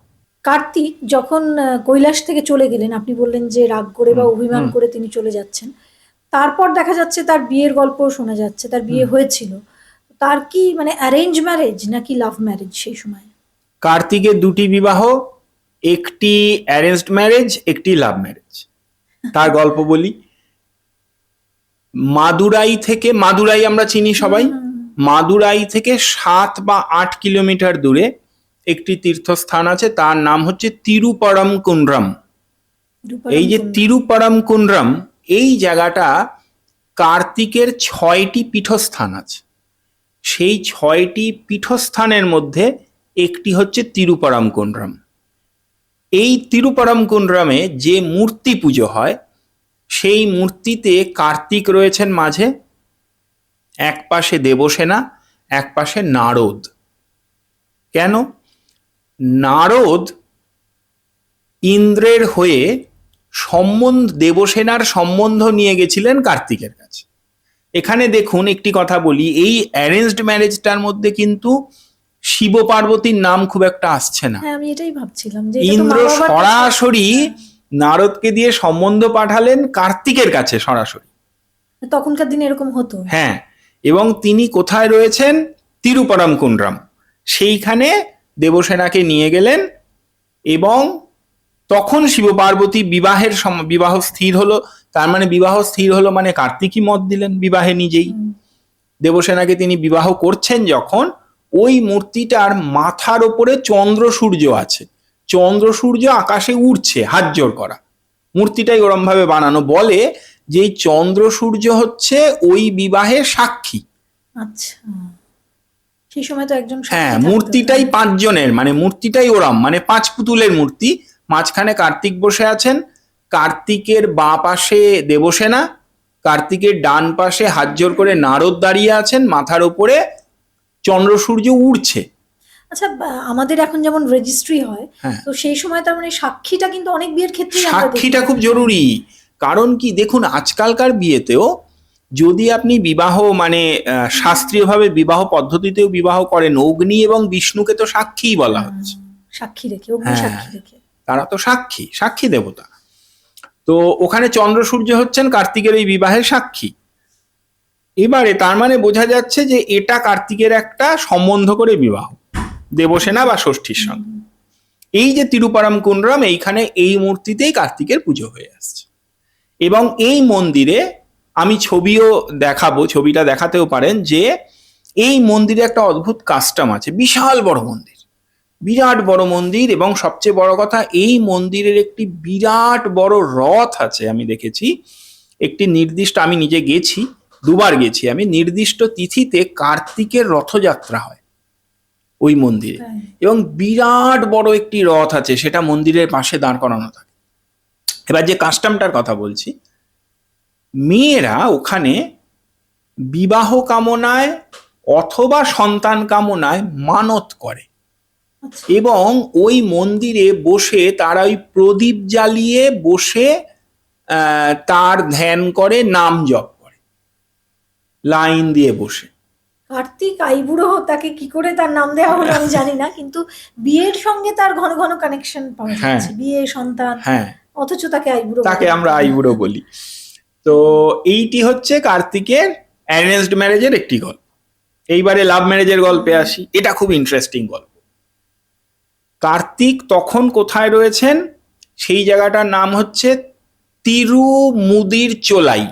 [SPEAKER 2] কার্তিক যখন কৈলাস থেকে চলে গেলেন, আপনি বললেন যে রাগ করে বা অভিমান করে তিনি চলে যাচ্ছেন, তারপর দেখা যাচ্ছে তার বিয়ের গল্প শোনা যাচ্ছে, তার বিয়ে হয়েছিল। তার কি মানে অ্যারেঞ্জ ম্যারেজ নাকি লাভ ম্যারেজ সেই সময়?
[SPEAKER 1] কার্তিকের দুটি বিবাহ, একটি অ্যারেঞ্জড ম্যারেজ, একটি লাভ ম্যারেজ। তার গল্প বলি। মাদুরাই আমরা চিনি সবাই, মাদুরাই থেকে 7 বা 8 কিলোমিটার দূরে একটি তীর্থস্থান আছে, তার নাম হচ্ছে তিরুপরমকুন্ড্রম। এই যে তিরুপরমকুন্ড্রম, এই জায়গাটা কার্তিকের 6টি পীঠস্থান আছে। সেই 6টি পীঠস্থানের মধ্যে একটি হচ্ছে তিরুপরমকুন্ড্রম। এই তিরুপরমকুন্ড্রমে যে মূর্তি পুজো হয়, সেই মূর্তিতে কার্তিক রয়েছেন মাঝে, এক পাশে দেবসেনা, এক পাশে নারদ। কেন? নারদ ইন্দ্রের হয়ে দেবসেনার সম্বন্ধ নিয়ে গেছিলেন কার্তিকের কাছে। এখানে দেখুন একটি কথা বলি, এই অ্যারেঞ্জড ম্যারেজটার মধ্যে কিন্তু শিব পার্বতীর নাম খুব একটা আসছে না।
[SPEAKER 2] আমি এটাই ভাবছিলাম যে
[SPEAKER 1] ইন্দ্র সরাসরি নারদকে দিয়ে সম্বন্ধ পাঠালেন কার্তিকের কাছে সরাসরি।
[SPEAKER 2] তখনকার দিনে এরকম হতো।
[SPEAKER 1] হ্যাঁ, এবং তিনি কোথায় রয়েছেন? তিরুপরমকুন্ড্রম। সেইখানে দেবসেনাকে নিয়ে গেলেন এবং তখন শিবপার্বতী বিবাহ স্থির হলো। তার মানে বিবাহ স্থির হলো মানে কার্তিকই মত দিলেন বিবাহে নিজেই। দেবসেনাকে তিনি বিবাহ করছেন যখন, ওই মূর্তিটার মাথার ওপরে চন্দ্র সূর্য আছে, চন্দ্র সূর্য আকাশে উড়ছে, হাত জোড় করা। মূর্তিটাই ওরম ভাবে বানানো, বলে যে এই চন্দ্র সূর্য হচ্ছে ওই বিবাহের সাক্ষী।
[SPEAKER 2] আচ্ছা, সেই সময় তো একজন সাক্ষী
[SPEAKER 1] হ্যাঁ,
[SPEAKER 2] থাকতো।
[SPEAKER 1] মূর্তিটাই 5 জনের, মানে মূর্তিটাই ওরম, মানে 5 পুতুলের মূর্তি। মাঝখানে কার্তিক বসে আছেন, কার্তিকের বাঁ পাশে দেবসেনা, কার্তিকের ডান পাশে হাত জোড় করে নারদ দাঁড়িয়ে আছেন, মাথার উপরে চন্দ্র সূর্য উড়ছে।
[SPEAKER 2] আচ্ছা, আমাদের এখন যেমন রেজিস্ট্রি হয়,
[SPEAKER 1] হ্যাঁ,
[SPEAKER 2] তো সেই সময় তার মানে সাক্ষীটা কিন্তু অনেক বিয়ের ক্ষেত্রে
[SPEAKER 1] সাক্ষীটা খুব জরুরি। কারণ কি, দেখুন আজকালকার বিয়েতেও যদি আপনি বিবাহ মানে শাস্ত্রীয়ভাবে বিবাহ পদ্ধতিতেও বিবাহ করেন, অগ্নি এবং বিষ্ণুকে তো সাক্ষীই বলা হচ্ছে।
[SPEAKER 2] সাক্ষী রেখে, অগ্নি
[SPEAKER 1] হ্যাঁ,
[SPEAKER 2] সাক্ষী রেখে।
[SPEAKER 1] তারা তো সাক্ষী দেবতা। তো ওখানে চন্দ্র সূর্য হচ্ছেন কার্তিকের এই বিবাহের সাক্ষী। এবারে তার মানে বোঝা যাচ্ছে যে এটা কার্তিকের একটা সম্বন্ধ করে বিবাহ, দেবসেনা বা ষষ্ঠীর সঙ্গে। এই যে তিরুপরমকুন্ড্রম, এইখানে এই মূর্তিতেই কার্তিকের পুজো হয়ে আসছে। এবং এই মন্দিরে আমি ছবিও দেখাবো, ছবিটা দেখাতেও পারেন, যে এই মন্দিরে একটা অদ্ভুত কাস্টম আছে। বিশাল বড় মন্দির, বিরাট বড় মন্দির, এবং সবচেয়ে বড় কথা, এই মন্দিরের একটি বিরাট বড় রথ আছে। আমি দেখেছি একটি নির্দিষ্ট, আমি নিজে গেছি, 2বার গেছি আমি, নির্দিষ্ট তিথিতে কার্তিকের রথযাত্রা হয় ওই মন্দিরে, এবং বিরাট বড় একটি রথ আছে, সেটা মন্দিরের পাশে দাঁড় করানো থাকে। এবার যে কাস্টমটার কথা বলছি, মেয়েরা ওখানে বিবাহ কামনায় অথবা সন্তান কামনায় মানত করে, এবং ওই মন্দিরে বসে তারা ওই প্রদীপ জ্বালিয়ে বসে তার ধ্যান করে, নাম জপ করে, লাইন দিয়ে বসে।
[SPEAKER 2] কার্তিক আইবুড়ো, তাকে কি করে তার নাম দেওয়া হলো আমি জানি না, কিন্তু বিয়ের সঙ্গে তার ঘন ঘন কানেকশন পাওয়া যাচ্ছে, বিয়ে, সন্তান,
[SPEAKER 1] হ্যাঁ,
[SPEAKER 2] অথচ তাকে আইবুড়ো,
[SPEAKER 1] তাকে আমরা আইবুড়ো বলি। তো এইটি হচ্ছে কার্তিকের অ্যারেঞ্জড ম্যারেজের একটি গল্প। এইবারে লাভ ম্যারেজের গল্পে আসি, এটা খুব ইন্টারেস্টিং গল্প। কার্তিক তখন কোথায় রয়েছেন? সেই জায়গাটার নাম হচ্ছে তিরুমুদিরচোলাই।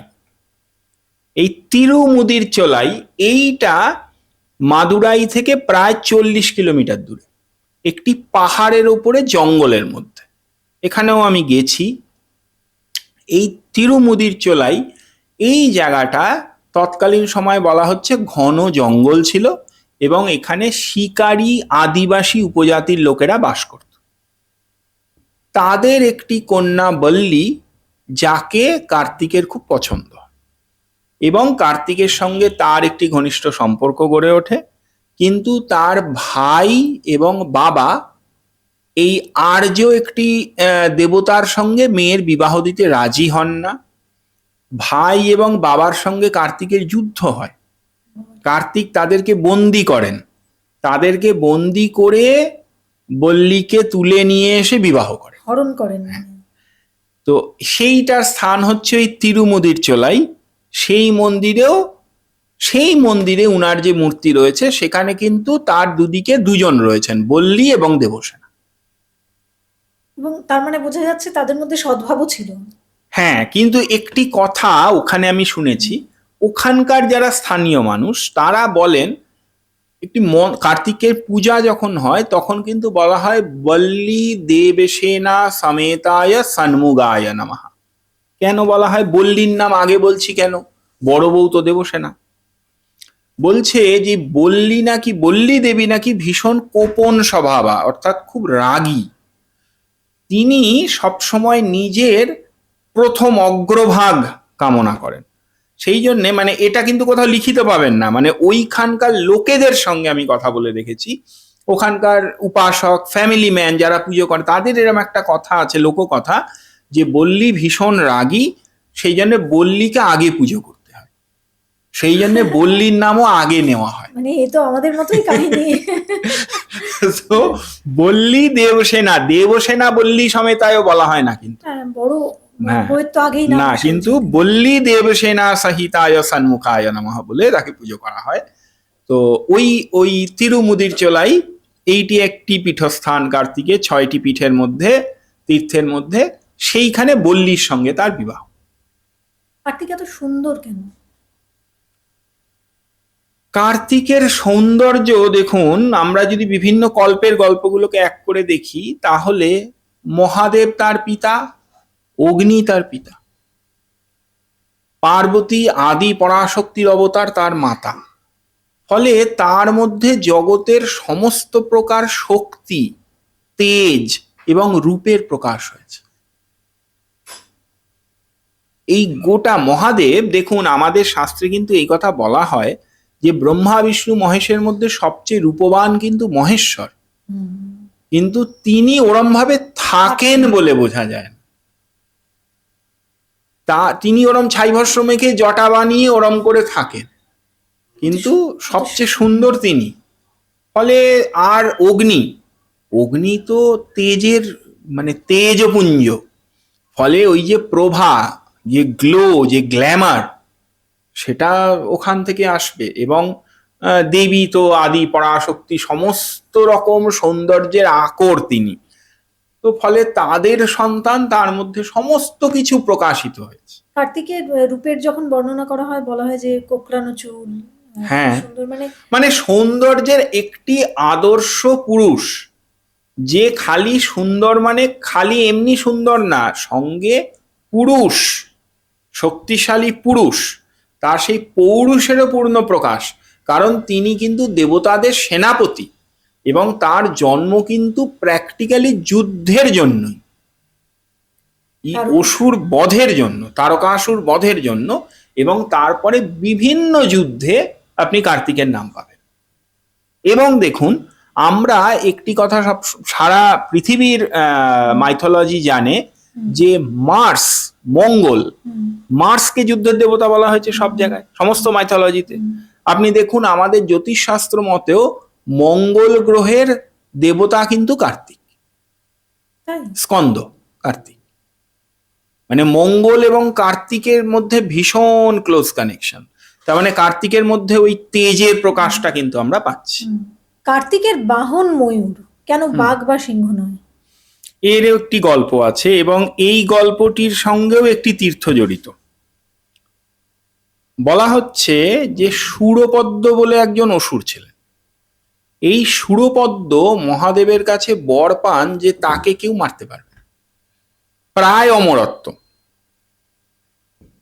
[SPEAKER 1] এই তিরুমুদিরচোলাই, এইটা মাদুরাই থেকে প্রায় 40 কিলোমিটার দূরে, একটি পাহাড়ের ওপরে জঙ্গলের মধ্যে। এখানেও আমি গেছি। এই তিরুমুদিরচোলাই, এই জায়গাটা তৎকালীন সময় বলা হচ্ছে ঘন জঙ্গল ছিল, এবং এখানে শিকারী আদিবাসী উপজাতির লোকেরা বাস করত। তাদের একটি কন্যা বল্লী, যাকে কার্তিকের খুব পছন্দ, এবং কার্তিকের সঙ্গে তার একটি ঘনিষ্ঠ সম্পর্ক গড়ে ওঠে। কিন্তু তার ভাই এবং বাবা এই আর্য একটি দেবতার সঙ্গে মেয়ের বিবাহ দিতে রাজি হন না। ভাই এবং বাবার সঙ্গে কার্তিকের যুদ্ধ হয়। কার্তিক তাদেরকে বন্দি করেন, তাদেরকে বন্দি করে বল্লীকে তুলে নিয়ে এসে বিবাহ করেন,
[SPEAKER 2] হরণ করেন।
[SPEAKER 1] তো সেইটার স্থান হচ্ছে ওই তিরুমুদিরচোলাই। সেই মন্দিরে উনার যে মূর্তি রয়েছে, সেখানে কিন্তু তার দুদিকে 2 জন রয়েছেন, বল্লী এবং দেবসেনা।
[SPEAKER 2] এবং তার মানে বোঝা যাচ্ছে তাদের মধ্যে সদ্ভাবও ছিল।
[SPEAKER 1] হ্যাঁ, কিন্তু একটি কথা ওখানে আমি শুনেছি, ওখানকার যারা স্থানীয় মানুষ তারা বলেন, একটি কার্তিকের পূজা যখন হয় তখন কিন্তু বলা হয় বল্লী দেবসেনা সমেতায় সন্মুগায় নমঃ। কেন বলা হয়? বল্লীর নাম আগে বলছি কেন? বড় বউ তো দেবসেনা। বলছে যে বল্লী দেবী নাকি ভীষণ কোপন স্বভাবা, অর্থাৎ খুব রাগী। তিনি সবসময় নিজের প্রথম অগ্রভাগ কামনা করেন। সেই জন্যে, মানে এটা কিন্তু কোথাও লিখিত পাবেন না, মানে ওইখানকার লোকেদের সঙ্গে আমি কথা বলে দেখেছি, ওখানকার উপাসক, ফ্যামিলি ম্যান যারা পুজো করে, তাদের এরকম একটা কথা আছে, লোককথা, যে বল্লী ভীষণ রাগী, সেই জন্য বল্লীকে আগে পুজো করতে হয়, সেই জন্য বল্লীর নামও আগে নেওয়া হয়।
[SPEAKER 2] মানে এ তো আমাদের মতোই কাহিনী।
[SPEAKER 1] তো বল্লী দেবসেনা বল্লী সমেতায়ও বলা হয় না কিন্তু।
[SPEAKER 2] বড়
[SPEAKER 1] হ্যাঁ,
[SPEAKER 2] বইয়ের তো আগেই নাম
[SPEAKER 1] না,
[SPEAKER 2] এসে
[SPEAKER 1] কিন্তু
[SPEAKER 2] গেছে।
[SPEAKER 1] বল্লী দেবসেনা সহিতায় সন্মুখায় নমঃ বলে তাকে পুজো করা হয়। তো ওই ওই তিরুমুদির চোলাই এইটি একটি পীঠস্থান কার্তিকের 6টি পীঠের মধ্যে, তীর্থের মধ্যে, সেইখানে বল্লীর সঙ্গে তার বিবাহ।
[SPEAKER 2] কার্তিক এত সুন্দর কেন?
[SPEAKER 1] কার্তিকের সৌন্দর্য দেখুন, আমরা যদি বিভিন্ন কল্পের গল্পগুলোকে এক করে দেখি তাহলে মহাদেব তার পিতা, অগ্নি তার পিতা, পার্বতী আদি পরাশক্তির অবতার তার মাতা। ফলে তার মধ্যে জগতের সমস্ত প্রকার শক্তি, তেজ এবং রূপের প্রকাশ হয়েছে। এই গোটা মহাদেব দেখুন, আমাদের শাস্ত্রে কিন্তু এই কথা বলা হয় যে ব্রহ্মা বিষ্ণু মহেশের মধ্যে সবচেয়ে রূপবান কিন্তু মহেশ্বর, কিন্তু তিনি ওরম ভাবে থাকেন বলে বোঝা যায় না। তিনি ওরম ছাই ভস্ম মেখে জটা বানিয়ে ওরম করে থাকেন, কিন্তু সবচেয়ে সুন্দর তিনি। ফলে আর অগ্নি, অগ্নি তো তেজের মানে তেজপুঞ্জ, ফলে ওই যে প্রভা, যে গ্লো, যে গ্ল্যামার, সেটা ওখান থেকে আসবে। এবং দেবী তো আদি পরাশক্তি, সমস্ত রকম সৌন্দর্যের আকর তিনি। তো ফলে তাদের সন্তান, তার মধ্যে সমস্ত কিছু প্রকাশিত হয়েছে।
[SPEAKER 2] কার্তিকের রূপের যখন বর্ণনা করা হয় বলা হয় যে কোকড়ানো চুল,
[SPEAKER 1] হ্যাঁ,
[SPEAKER 2] সুন্দর,
[SPEAKER 1] মানে সৌন্দর্যের একটি আদর্শ পুরুষ, যে খালি সুন্দর মানে খালি এমনি সুন্দর না, সঙ্গে পুরুষ, শক্তিশালী পুরুষ, তার সেই পৌরুষেরও পূর্ণ প্রকাশ। কারণ তিনি কিন্তু দেবতাদের সেনাপতি এবং তার জন্ম কিন্তু প্র্যাকটিক্যালি যুদ্ধের জন্যই, অসুর বধের জন্য, তারকাসুর বধের জন্য। এবং তারপরে বিভিন্ন যুদ্ধে আপনি কার্তিকের নাম পাবেন। এবং দেখুন, আমরা একটি কথা সব সারা পৃথিবীর মাইথোলজি জানে যে মার্স, মঙ্গল, মার্সকে যুদ্ধের দেবতা বলা হয়েছে সব জায়গায়, সমস্ত মাইথোলজিতে। আপনি দেখুন, আমাদের জ্যোতিষশাস্ত্র মতেও মঙ্গল গ্রহের দেবতা কিন্তু কার্তিক, স্কন্দ কার্তিক। মানে মঙ্গল এবং কার্তিকের মধ্যে ভীষণ ক্লোজ কানেকশন। তার মানে কার্তিকের মধ্যে ওই তেজের প্রকাশটা কিন্তু আমরা পাচ্ছি।
[SPEAKER 2] কার্তিকের বাহন ময়ূর, কেন বাঘ বা সিংহ নয়?
[SPEAKER 1] এর একটি গল্প আছে এবং এই গল্পটির সঙ্গেও একটি তীর্থ জড়িত। বলা হচ্ছে যে সুরপদ্ম বলে একজন অসুর ছিলেন। এই সুরপদ্ম মহাদেবের কাছে বর পান যে তাকে কেউ মারতে পারবে না, প্রায় অমরত্ব।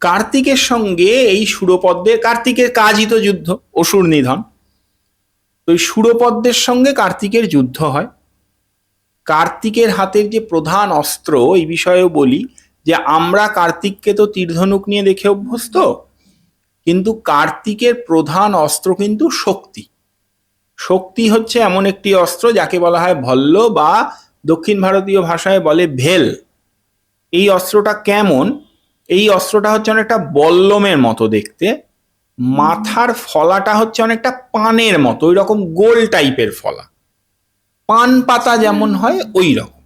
[SPEAKER 1] কার্তিকের সঙ্গে এই সুরপদ্মের, কার্তিকের কাজই তো যুদ্ধ, অসুর নিধন। তো এই সুরপদ্মের সঙ্গে কার্তিকের যুদ্ধ হয়। কার্তিকের হাতের যে প্রধান অস্ত্র, এই বিষয়েও বলি যে আমরা কার্তিককে তো তীরধনুক নিয়ে দেখে অভ্যস্ত, কিন্তু কার্তিকের প্রধান অস্ত্র কিন্তু শক্তি। শক্তি হচ্ছে এমন একটি অস্ত্র যাকে বলা হয় ভল্ল, বা দক্ষিণ ভারতীয় ভাষায় বলে ভেল। এই অস্ত্রটা কেমন? এই অস্ত্রটা হচ্ছে অনেকটা বল্লমের মতো দেখতে, মাথার ফলাটা হচ্ছে অনেকটা পানের মতো, ওই রকম গোল টাইপের ফলা, পান পাতা যেমন হয় ওই রকম।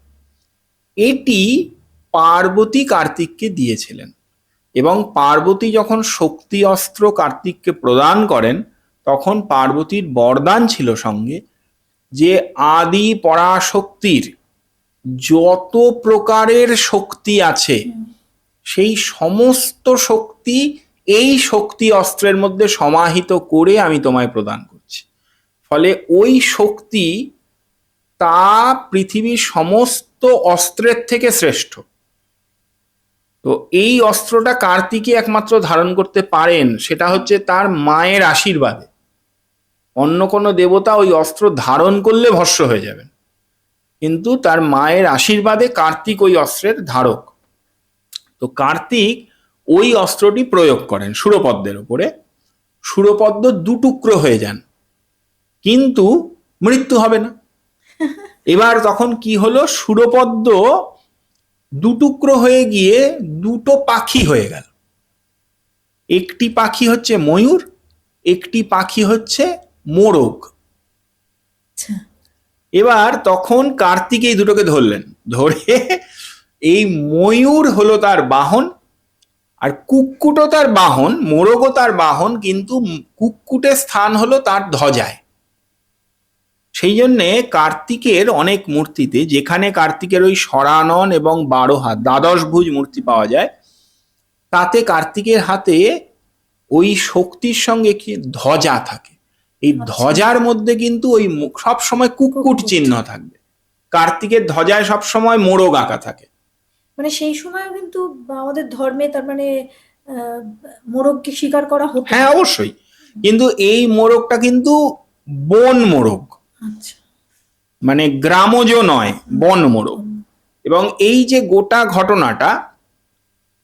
[SPEAKER 1] এটি পার্বতী কার্তিককে দিয়েছিলেন এবং পার্বতী যখন শক্তি অস্ত্র কার্তিককে প্রদান করেন তখন পার্বতীর বরদান ছিল সঙ্গে যে আদি পরাশক্তির যত প্রকারের শক্তি আছে সেই সমস্ত শক্তি এই শক্তি অস্ত্রের মধ্যে সমাহিত করে আমি তোমায় প্রদান করছি। ফলে ওই শক্তি তা পৃথিবীর সমস্ত অস্ত্রের থেকে শ্রেষ্ঠ। তো এই অস্ত্রটা কার্তিকই একমাত্র ধারণ করতে পারেন, সেটা হচ্ছে তার মায়ের আশীর্বাদে। অন্য কোনো দেবতা ওই অস্ত্র ধারণ করলে ভস্ম হয়ে যাবেন, কিন্তু তার মায়ের আশীর্বাদে কার্তিক ওই অস্ত্রের ধারক। তো কার্তিক ওই অস্ত্রটি প্রয়োগ করেন সুরপদ্মের উপরে। সুরপদ্ম দুটুকরো হয়ে যান, কিন্তু মৃত্যু হবে না। এবার তখন কি হলো, সুরপদ্ম দুটুকরো হয়ে গিয়ে দুটো পাখি হয়ে গেল। একটি পাখি হচ্ছে ময়ূর, একটি পাখি হচ্ছে মোরগ। এবার তখন কার্তিক এই দুটোকে ধরলেন, ধরে এই ময়ূর হলো তার বাহন, আর কুক্কুটও তার বাহন, মোরগও তার বাহন, কিন্তু কুক্কুটের স্থান হলো তার ধ্বজায়। সেই জন্যে কার্তিকের অনেক মূর্তিতে, যেখানে কার্তিকের ওই সরানন এবং 12 হাত দ্বাদশ ভুজ মূর্তি পাওয়া যায়, তাতে কার্তিকের হাতে ওই শক্তির সঙ্গে কি ধ্বজা থাকে। এই ধ্বজার মধ্যে কিন্তু ওই সব সময় কুক্কুট চিহ্ন থাকবে। কার্তিকের ধ্বজায় সব সময় মোরগ আঁকা থাকে।
[SPEAKER 2] মানে সেই সময় কিন্তু আমাদের ধর্মে তার মানে মোরগকে স্বীকার করা হতো।
[SPEAKER 1] হ্যাঁ, অবশ্যই। কিন্তু এই মোরগটা কিন্তু বন মোরগ,
[SPEAKER 2] আচ্ছা,
[SPEAKER 1] মানে গ্রামজ নয়, বন মোরগ। এবং এই যে গোটা ঘটনাটা,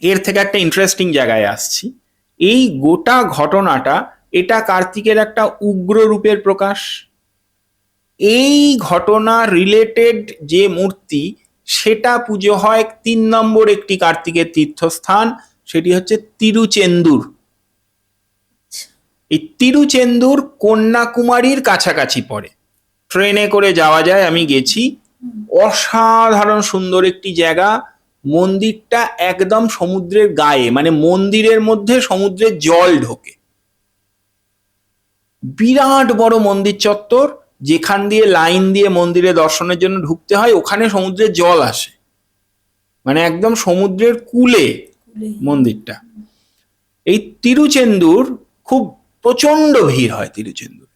[SPEAKER 1] এর থেকে একটা ইন্টারেস্টিং জায়গায় আসছি। এই গোটা ঘটনাটা, এটা কার্তিকের একটা উগ্র রূপের প্রকাশ। এই ঘটনা রিলেটেড যে মূর্তি, সেটা পুজো হয় 3 নম্বর একটি কার্তিকের তীর্থস্থান, সেটি হচ্ছে তিরুচেন্দুর। এই তিরুচেন্দুর কন্যাকুমারীর কাছাকাছি পড়ে, ট্রেনে করে যাওয়া যায়, আমি গেছি। অসাধারণ সুন্দর একটি জায়গা। মন্দিরটা একদম সমুদ্রের গায়ে, মানে মন্দিরের মধ্যে সমুদ্রের জল ঢোকে। বিরাট বড় মন্দির চত্বর, যেখান দিয়ে লাইন দিয়ে মন্দিরে দর্শনের জন্য ঢুকতে হয়, ওখানে সমুদ্রের জল আসে, মানে একদম সমুদ্রের কূলে মন্দিরটা। এই তিরুচেন্দুর খুব প্রচন্ড ভিড় হয় তিরুচেন্দুর।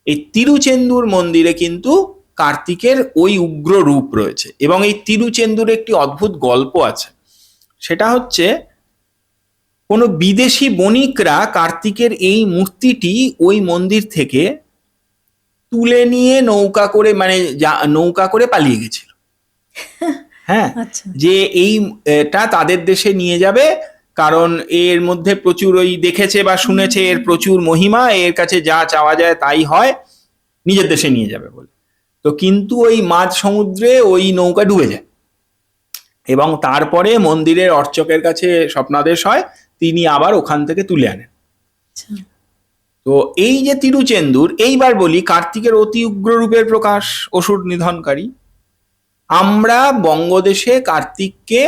[SPEAKER 1] এই তিরুচেন্দুর মন্দিরে কিন্তু কার্তিকের ওই উগ্র রূপ রয়েছে। এবং এই তিরুচেন্দুর একটি অদ্ভুত গল্প আছে। সেটা হচ্ছে, কোনো বিদেশি বণিকরা কার্তিকের এই মূর্তিটি ওই মন্দির থেকে তুলে নিয়ে নৌকা করে, মানে নৌকা করে পালিয়ে গেছিল। হ্যাঁ, যে এইটা তাদের দেশে নিয়ে যাবে, কারণ এর মধ্যে প্রচুর ওই দেখেছে বা শুনেছে এর প্রচুর মহিমা, এর কাছে যা চাওয়া যায় তাই হয়, নিজের দেশে নিয়ে যাবে বলে। তো কিন্তু ওই মাঝ সমুদ্রে ওই নৌকা ডুবে যায়, এবং তারপরে মন্দিরের অর্চকের কাছে স্বপ্নাদেশ হয়, তিনি আবার ওখান থেকে তুলে আনেন। তো এই যে তিরুচেন্দুর, এইবার বলি কার্তিকের অতি উগ্র রূপের প্রকাশ, অসুর নিধনকারী। আমরা বঙ্গদেশে কার্তিককে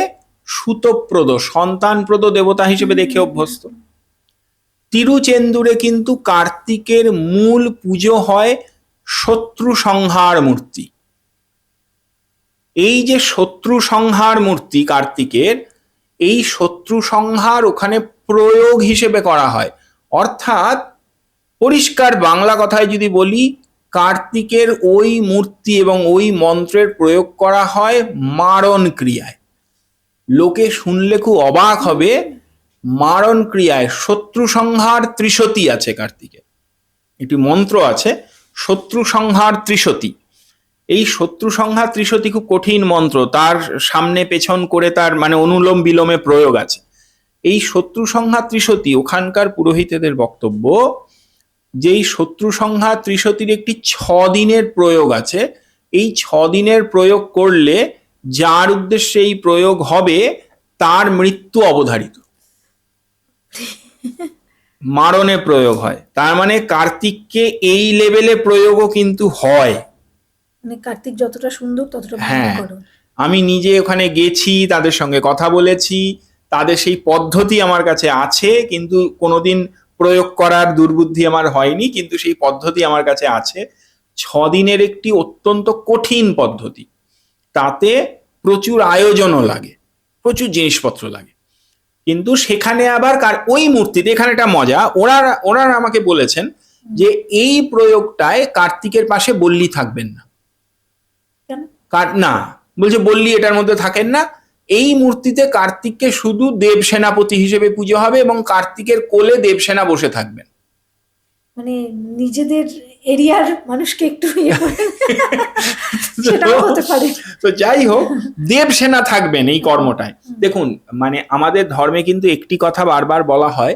[SPEAKER 1] সুতপ্রদ, সন্তানপ্রদ দেবতা হিসেবে দেখে অভ্যস্ত। তিরুচেন্দুরে কিন্তু কার্তিকের মূল পুজো হয় শত্রু সংহার মূর্তি। এই যে শত্রু সংহার মূর্তি কার্তিকের, এই শত্রু সংহার ওখানে প্রয়োগ হিসেবে করা হয়। অর্থাৎ পরিষ্কার বাংলা কথায় যদি বলি, কার্তিকের ওই মূর্তি এবং ওই মন্ত্রের প্রয়োগ করা হয় মারণ ক্রিয়ায়। লোকে শুনলে খুব অবাক হবে, মারণ ক্রিয়ায় শত্রু সংহার ত্রিশতী আছে কার্তিকের, একটি মন্ত্র আছে শত্রু সংহার ত্রিশতী। এই শত্রু সংহার ত্রিশতী খুব কঠিন মন্ত্র, তার সামনে পেছন করে তার মানে অনুলোম বিলোমে প্রয়োগ আছে। এই শত্রু সংহার ত্রিশতী, ওখানকার পুরোহিতদের বক্তব্য, যেই শত্রু সংহার ত্রিশতীর একটি 6 দিনের প্রয়োগ আছে। এই 6 দিনের প্রয়োগ করলে যার উদ্দেশ্যে এই প্রয়োগ হবে তার মৃত্যু অবধারিত, মারণে প্রয়োগ হয়। তার মানে কার্তিককে এই লেভেলে প্রয়োগও কিন্তু হয়।
[SPEAKER 2] মানে কার্তিক যতটা সুন্দর ততটা
[SPEAKER 1] হ্যাঁ,
[SPEAKER 2] ভয়ঙ্কর।
[SPEAKER 1] আমি নিজে ওখানে গেছি, তাদের সঙ্গে কথা বলেছি, তাদের সেই পদ্ধতি আমার কাছে আছে, কিন্তু কোনোদিন প্রয়োগ করার দুর্বুদ্ধি আমার হয়নি, কিন্তু সেই পদ্ধতি আমার কাছে আছে। 6 দিনের একটি অত্যন্ত কঠিন পদ্ধতি, তাতে প্রচুর আয়োজনও লাগে, প্রচুর জিনিসপত্র লাগে। কিন্তু সেখানে আবার ওই মূর্তিতে, এখানে একটা মজা, ওরা আমাকে বলেছেন যে এই প্রয়োগটায় কার্তিকের পাশে বল্লী থাকবেন না। না, বলছে বল্লী এটার মধ্যে থাকেন না। এই মূর্তিতে কার্তিককে শুধু দেব সেনাপতি হিসেবে পুজো হবে, এবং কার্তিকের কোলে দেবসেনা বসে থাকবেন।
[SPEAKER 2] মানে নিজেদের এরিয়ার মানুষকে একটু সেটাও হতে পারে।
[SPEAKER 1] তো যাই হোক, দেবসেনা থাকবেন এই কর্মটায়। দেখুন, মানে আমাদের ধর্মে কিন্তু একটি কথা বারবার বলা হয়,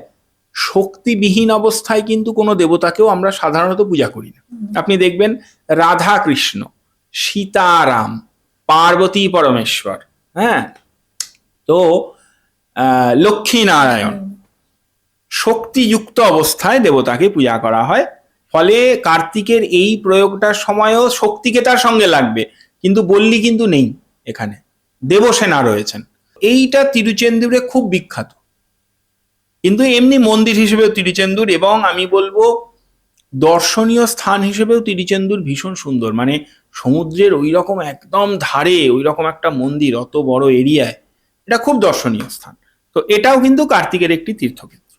[SPEAKER 1] শক্তিবিহীন অবস্থায় কিন্তু কোনো দেবতাকেও আমরা সাধারণত পূজা করি না। আপনি দেখবেন রাধা কৃষ্ণ, সীতারাম, পার্বতী পরমেশ্বর, হ্যাঁ, তো লক্ষ্মী নারায়ণ, শক্তিযুক্ত অবস্থায় দেবতাকে পূজা করা হয়। ফলে কার্তিকের এই প্রয়োগটার সময়ও শক্তিকে তার সঙ্গে লাগবে, কিন্তু বল্লী কিন্তু নেই এখানে। দেবসেনা রয়েছেন। এইটা তিরুচেন্দুরে খুব বিখ্যাত, কিন্তু এমনি মন্দির হিসেবেও তিরুচেন্দুর, এবং আমি বলবো দর্শনীয় স্থান হিসেবেও তিরুচেন্দুর ভীষণ সুন্দর। মানে সমুদ্রের ওই রকম একদম ধারে ওই রকম একটা মন্দির অত বড় এরিয়ায়, এটা খুব দর্শনীয় স্থান। তো এটাও কিন্তু কার্তিকের একটি তীর্থক্ষেত্র।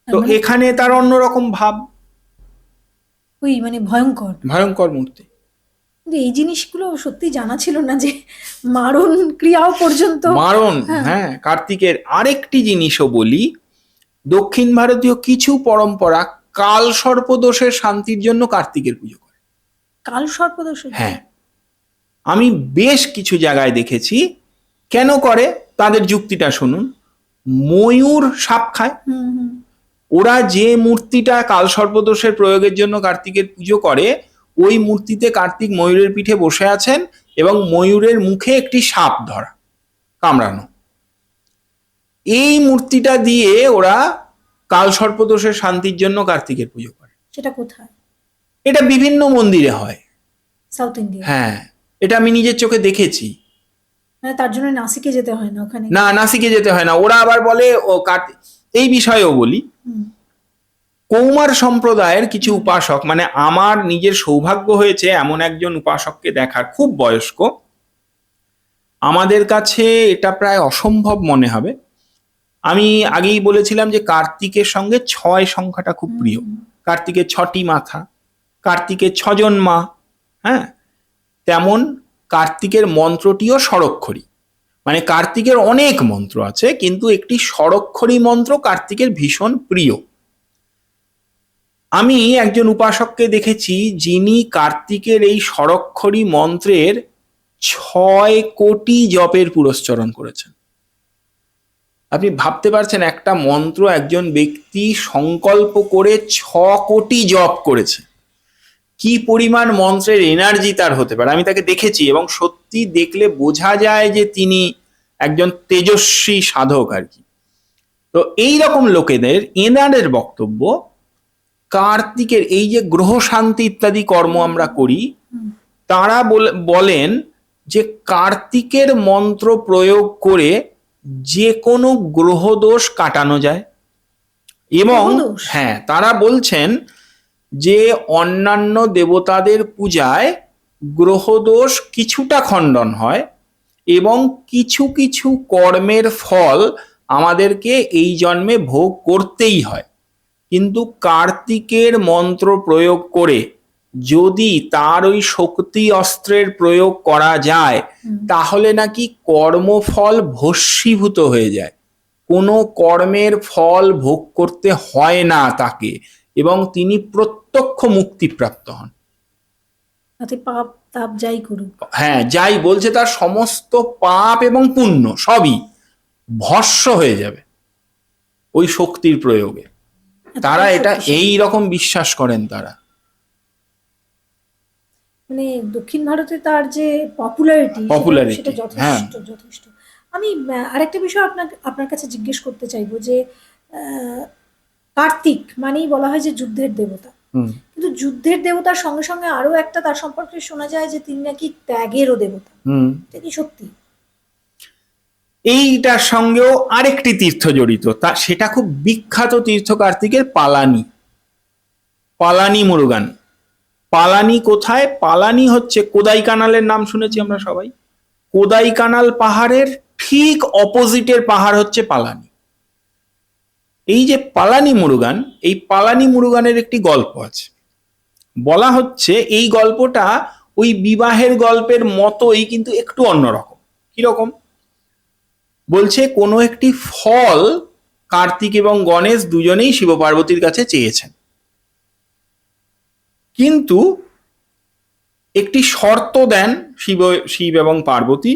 [SPEAKER 1] তো
[SPEAKER 2] মানে
[SPEAKER 1] এখানে তার অন্যরকম ভাব,
[SPEAKER 2] ওই মানে ভয়ঙ্কর।
[SPEAKER 1] ভয়ঙ্কর মূর্তি।
[SPEAKER 2] কিন্তু এই জিনিসগুলো সত্যি জানা ছিল না যে মারণ ক্রিয়াও পর্যন্ত।
[SPEAKER 1] মারণ,
[SPEAKER 2] হ্যাঁ।
[SPEAKER 1] হ্যাঁ। কার্তিকের আরেকটি জিনিসও বলি, দক্ষিণ ভারতীয় কিছু পরম্পরা কাল সর্পদোষের শান্তির জন্য কার্তিকের পুজো করে।
[SPEAKER 2] কাল সর্পদোষের।
[SPEAKER 1] হ্যাঁ, আমি বেশ কিছু জায়গায় দেখেছি। কেন করে তাদের যুক্তিটা শুনুন। ময়ূর সাপ খায়,
[SPEAKER 2] হুম হুম।
[SPEAKER 1] ওরা যে মূর্তিটা কাল সর্পদোষের প্রয়োগের জন্য কার্তিকের পুজো করে, ওই মূর্তিতে কার্তিক ময়ূরের পিঠে বসে আছেন এবং ময়ূরের মুখে একটি সাপ ধরা, কামড়ানো। এই মূর্তিটা দিয়ে ওরা কাল সর্পদোষের শান্তির জন্য কার্তিকের পুজো করে।
[SPEAKER 2] সেটা কোথায়?
[SPEAKER 1] এটা বিভিন্ন মন্দিরে হয়।
[SPEAKER 2] South India?
[SPEAKER 1] হ্যাঁ, এটা আমি নিজের চোখে দেখেছি।
[SPEAKER 2] মানে তার জন্য নাসিকে যেতে হয় না ওখানে?
[SPEAKER 1] না, নাসিকে যেতে হয় না। ওরা আবার বলে ও এই বিষয়েও বলি,
[SPEAKER 2] হুম।
[SPEAKER 1] কৌমার সম্প্রদায়ের কিছু উপাসক, মানে আমার নিজের সৌভাগ্য হয়েছে এমন একজন উপাসককে দেখার, খুব বয়স্ক। আমাদের কাছে এটা প্রায় অসম্ভব মনে হবে। আমি আগেই বলেছিলাম যে কার্তিকের সঙ্গে 6 সংখ্যাটা খুব প্রিয়। কার্তিকের 6টি মাথা, কার্তিকের 6 জন মা, হ্যাঁ। তেমন কার্তিকের মন্ত্রটিও ষড়ক্ষরী। মানে কার্তিকের অনেক মন্ত্র আছে, কিন্তু একটি ষড়ক্ষরী মন্ত্র কার্তিকের ভীষণ প্রিয়। আমি একজন উপাসককে দেখেছি যিনি কার্তিকের এই ষড়ক্ষরী মন্ত্রের 6 কোটি জপের পুরস্চরণ করেছেন। আপনি ভাবতে পারছেন, একটা মন্ত্র একজন ব্যক্তি সংকল্প করে 6 কোটি জপ করেছে, কি পরিমাণ মন্ত্রের এনার্জি তার হতে পারে। আমি তাকে দেখেছি এবং সত্যি দেখলে বোঝা যায় যে তিনি একজন তেজস্বী সাধক আর কি। তো এই রকম লোকেদের, এনাদের বক্তব্য, কার্তিকের এই যে গ্রহ শান্তি ইত্যাদি কর্ম আমরা করি, তারা বলেন যে কার্তিকের মন্ত্র প্রয়োগ করে যে কোনো গ্রহদোষ কাটানো যায়। এবং
[SPEAKER 2] গ্রহদোষ?
[SPEAKER 1] হ্যাঁ, তারা বলছেন যে অন্যান্য দেবতাদের পূজায় গ্রহদোষ কিছুটা খণ্ডন হয় এবং কিছু কিছু কর্মের ফল আমাদেরকে এই জন্মে ভোগ করতেই হয়। কিন্তু কার্তিকের মন্ত্র প্রয়োগ করে যদি তার ওই শক্তি অস্ত্রের প্রয়োগ করা যায়, তাহলে নাকি কর্মফল ভস্মীভূত হয়ে যায়, কোনো কর্মের ফল ভোগ করতে হয় না তাকে, এবং তিনি প্রত্যক্ষ মুক্তিপ্রাপ্ত হন।
[SPEAKER 2] তাতে পাপ তাপ যাই করুক,
[SPEAKER 1] হ্যাঁ, যাই বলছে, তার সমস্ত পাপ এবং পুণ্য সবই ভস্ম হয়ে যাবে ওই শক্তির প্রয়োগে। তারা এটা এই রকম বিশ্বাস করেন তারা।
[SPEAKER 2] মানে দক্ষিণ ভারতে তার যে পপুলারিটি, সেটা যথেষ্ট যথেষ্ট। আমি আরেকটা বিষয় আপনার কাছে জিজ্ঞেস করতে চাইবো যে কার্তিক মানেই বলা হয় যে যুদ্ধের দেবতা, কিন্তু যুদ্ধের দেবতার সঙ্গে সঙ্গে আরো একটা তার সম্পর্কে শোনা যায় যে তিনি নাকি ত্যাগেরও দেবতা। এটা কি সত্যি?
[SPEAKER 1] এইটার সঙ্গেও আরেকটি তীর্থ জড়িত, তা সেটা খুব বিখ্যাত তীর্থ কার্তিকের, পালানি। পালানি মুরুগান। পালানি কোথায়? পালানি হচ্ছে কোদাইকানালের নাম শুনেছি আমরা সবাই। কোদাইকানাল পাহাড়ের ঠিক অপোজিটের পাহাড় হচ্ছে পালানি। এই যে পালানি মুরুগান, এই পালানি মুরুগানের একটি গল্প আছে। বলা হচ্ছে এই গল্পটা ওই বিবাহের গল্পের মতোই, কিন্তু একটু অন্যরকম। কিরকম? বলছে কোনো একটি ফল কার্তিক এবং গণেশ দুজনেই শিব পার্বতীর কাছে চেয়েছেন, কিন্তু একটি শর্ত দেন শিব এবং পার্বতী,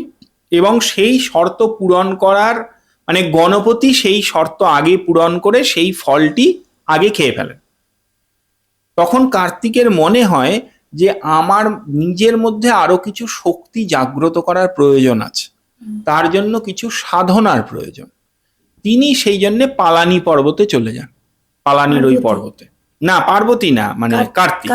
[SPEAKER 1] এবং সেই শর্ত পূরণ করার, মানে গণপতি সেই শর্ত আগে পূরণ করে সেই ফলটি আগে খেয়ে ফেলেন। তখন কার্তিকের মনে হয় যে আমার নিজের মধ্যে আরো কিছু শক্তি জাগ্রত করার প্রয়োজন আছে, তার জন্য কিছু সাধনার প্রয়োজন। তিনি সেই জন্য পালানি পর্বতে চলে যান। পালানির ওই পর্বতে, না পার্বতী না, মানে কার্তিক।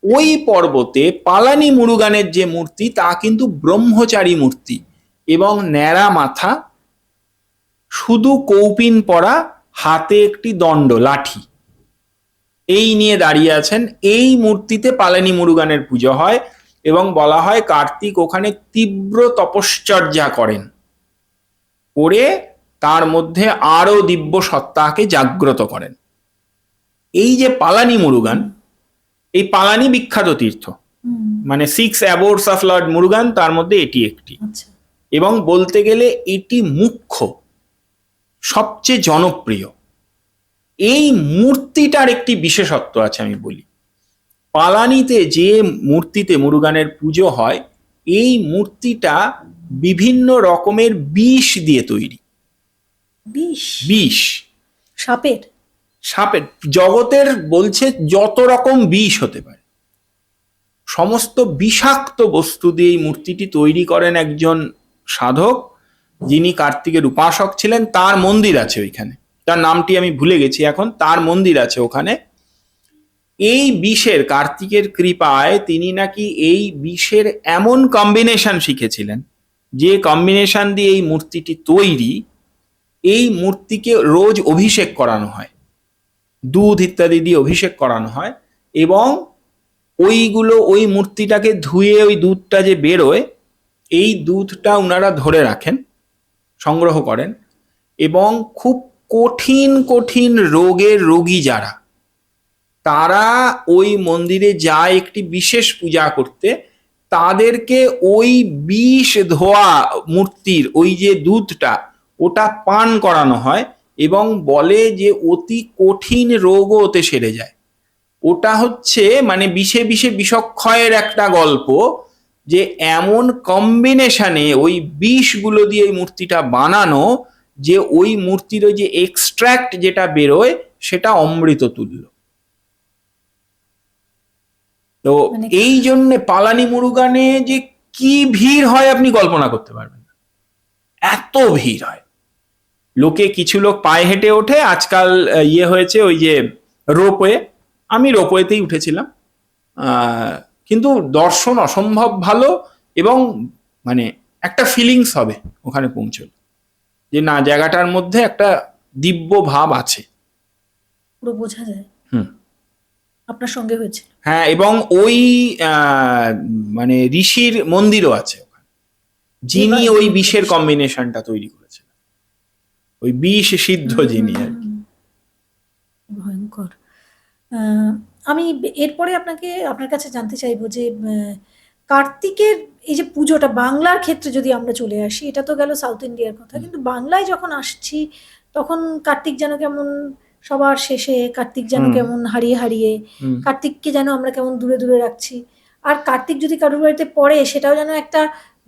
[SPEAKER 1] ওই পর্বতে পালানি মুরুগানের যে মূর্তি তা কিন্তু ব্রহ্মচারী মূর্তি এবং ন্যাড়া মাথা, শুধু কৌপিন পরা, হাতে একটি দণ্ড লাঠি এই নিয়ে দাঁড়িয়ে আছেন। এই মূর্তিতে পালানি মুরুগানের পুজো হয় এবং বলা হয় কার্তিক ওখানে তীব্র তপশ্চর্যা করেন, করে তার মধ্যে আরো দিব্য সত্তাকে জাগ্রত করেন। এই যে পালানি মুরুগান, এই পালানি বিখ্যাত তীর্থ, মানে 6 অ্যাবোর্ডস অফ লর্ড মুরুগান, তার মধ্যে এটি একটি।
[SPEAKER 2] আচ্ছা।
[SPEAKER 1] এবং বলতে গেলে এটি মুখ্য, সবচেয়ে জনপ্রিয়। এই মূর্তিটার একটি বিশেষত্ব আছে, আমি বলি। পালানিতে যে মূর্তিতে মুরুগানের পুজো হয়, এই মূর্তিটা বিভিন্ন রকমের বিষ দিয়ে তৈরি। বিষ
[SPEAKER 2] সাপের?
[SPEAKER 1] সাপের, জগতের বলছে যত রকম বিষ হতে পারে সমস্ত বিষাক্ত বস্তু দিয়ে এই মূর্তিটি তৈরি করেন একজন সাধক, যিনি কার্তিকের উপাসক ছিলেন। তার মন্দির আছে ওইখানে, তার নামটি আমি ভুলে গেছি এখন, তার মন্দির আছে ওখানে। এই বিষের, কার্তিকের কৃপায় তিনি নাকি এই বিষের এমন কম্বিনেশন শিখেছিলেন, যে কম্বিনেশন দিয়ে এই মূর্তিটি তৈরি। এই মূর্তিকে রোজ অভিষেক করানো হয়, দুধ ইত্যাদি দিয়ে অভিষেক করানো হয়, এবং ওই মূর্তিটাকে ধুয়ে ওই দুধটা যে বেরোয়, এই দুধটা ওনারা ধরে রাখেন, সংগ্রহ করেন, এবং খুব কঠিন কঠিন রোগের রোগী যারা, তারা ওই মন্দিরে যায় একটি বিশেষ পূজা করতে, তাদেরকে ওই বিষ ধোয়া মূর্তির ওই যে দুধটা, ওটা পান করানো হয়, এবং বলে যে অতি কঠিন রোগও ওতে সেরে যায়। ওটা হচ্ছে মানে বিষে বিষে বিষক্ষয়ের একটা গল্প, যে এমন কম্বিনেশনে ওই বিষগুলো দিয়ে ওই মূর্তিটা বানানো, যে ওই মূর্তির ওই যে এক্সট্রাক্ট যেটা বেরোয় সেটা অমৃত তুল্য। তো এই জন্য পালানি মুরুগানে যে কি ভিড় হয় আপনি কল্পনা করতে পারবেন না, এত ভিড় হয়। লোকে, কিছু লোক পায়ে হেঁটে ওঠে, আজকাল ইয়ে হয়েছে ওই যে রোপওয়ে, আমি রোপওয়েতেই উঠেছিলাম, কিন্তু দর্শন অসম্ভব ভালো, এবং মানে একটা ফিলিংস হবে ওখানে পৌঁছলে, যে না, জায়গাটার মধ্যে একটা দিব্য ভাব আছে,
[SPEAKER 2] পুরো বোঝা যায়। আপনার সঙ্গে হয়েছে?
[SPEAKER 1] হ্যাঁ, এবং ওই মানে ঋষির মন্দিরও আছে ওখানে, যিনি ওই বিষের কম্বিনেশনটা তৈরি করেছেন, ওই বিষ সিদ্ধ যিনি আর কি।
[SPEAKER 2] ভয়ঙ্কর। আমি এরপরে আপনার কাছে জানতে চাইবো যে কার্তিকের এই যে পুজোটা বাংলার ক্ষেত্রে যদি আমরা চলে আসি, এটা তো গেল সাউথ ইন্ডিয়ার কথা, কিন্তু বাংলায় যখন আসছি তখন কার্তিক যেন কেমন সবার শেষে, কার্তিক যেন কেমন হারিয়ে হারিয়ে, কার্তিককে যেন আমরা কেমন দূরে দূরে রাখছি। আর কার্তিক যদি কারোর বাড়িতে পড়ে, সেটাও যেন একটা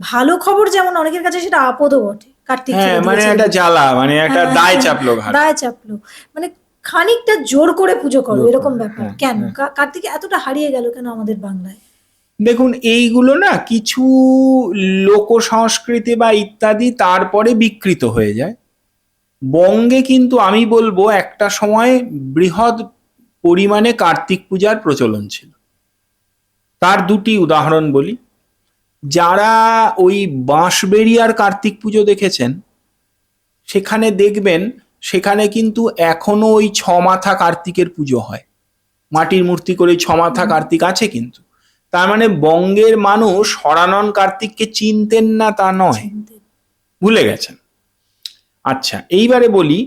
[SPEAKER 2] ভালো খবর, যেমন অনেকের কাছে সেটা আপদও বটে। কার্তিক
[SPEAKER 1] মানে একটা জ্বালা, মানে একটা দায় চাপলো,
[SPEAKER 2] মানে খানিকটা জোর করে পুজো করো, এরকম ব্যাপার। কেন কার্তিক এতটা হারিয়ে গেল কেন আমাদের বাংলায়?
[SPEAKER 1] দেখুন, এইগুলো না কিছু লোক সংস্কৃতি বা ইত্যাদি তারপরে বিকৃত হয়ে যায়। বঙ্গে কিন্তু আমি বলবো একটা সময় বৃহৎ পরিমাণে কার্তিক পূজার প্রচলন ছিল। তার দুটি উদাহরণ বলি। যারা ওই বাঁশবেড়িয়ার কার্তিক পুজো দেখেছেন, সেখানে দেখবেন সেখানে কিন্তু এখনো ওই 6 মাথা কার্তিকের পুজো হয়, মাটির মূর্তি করে 6 মাথা কার্তিক আছে। কিন্তু তার মানে বঙ্গের মানুষ হরানন কার্তিককে চিনতেন না তা নয়, ভুলে গেছেন। আচ্ছা, এইবারে বলি,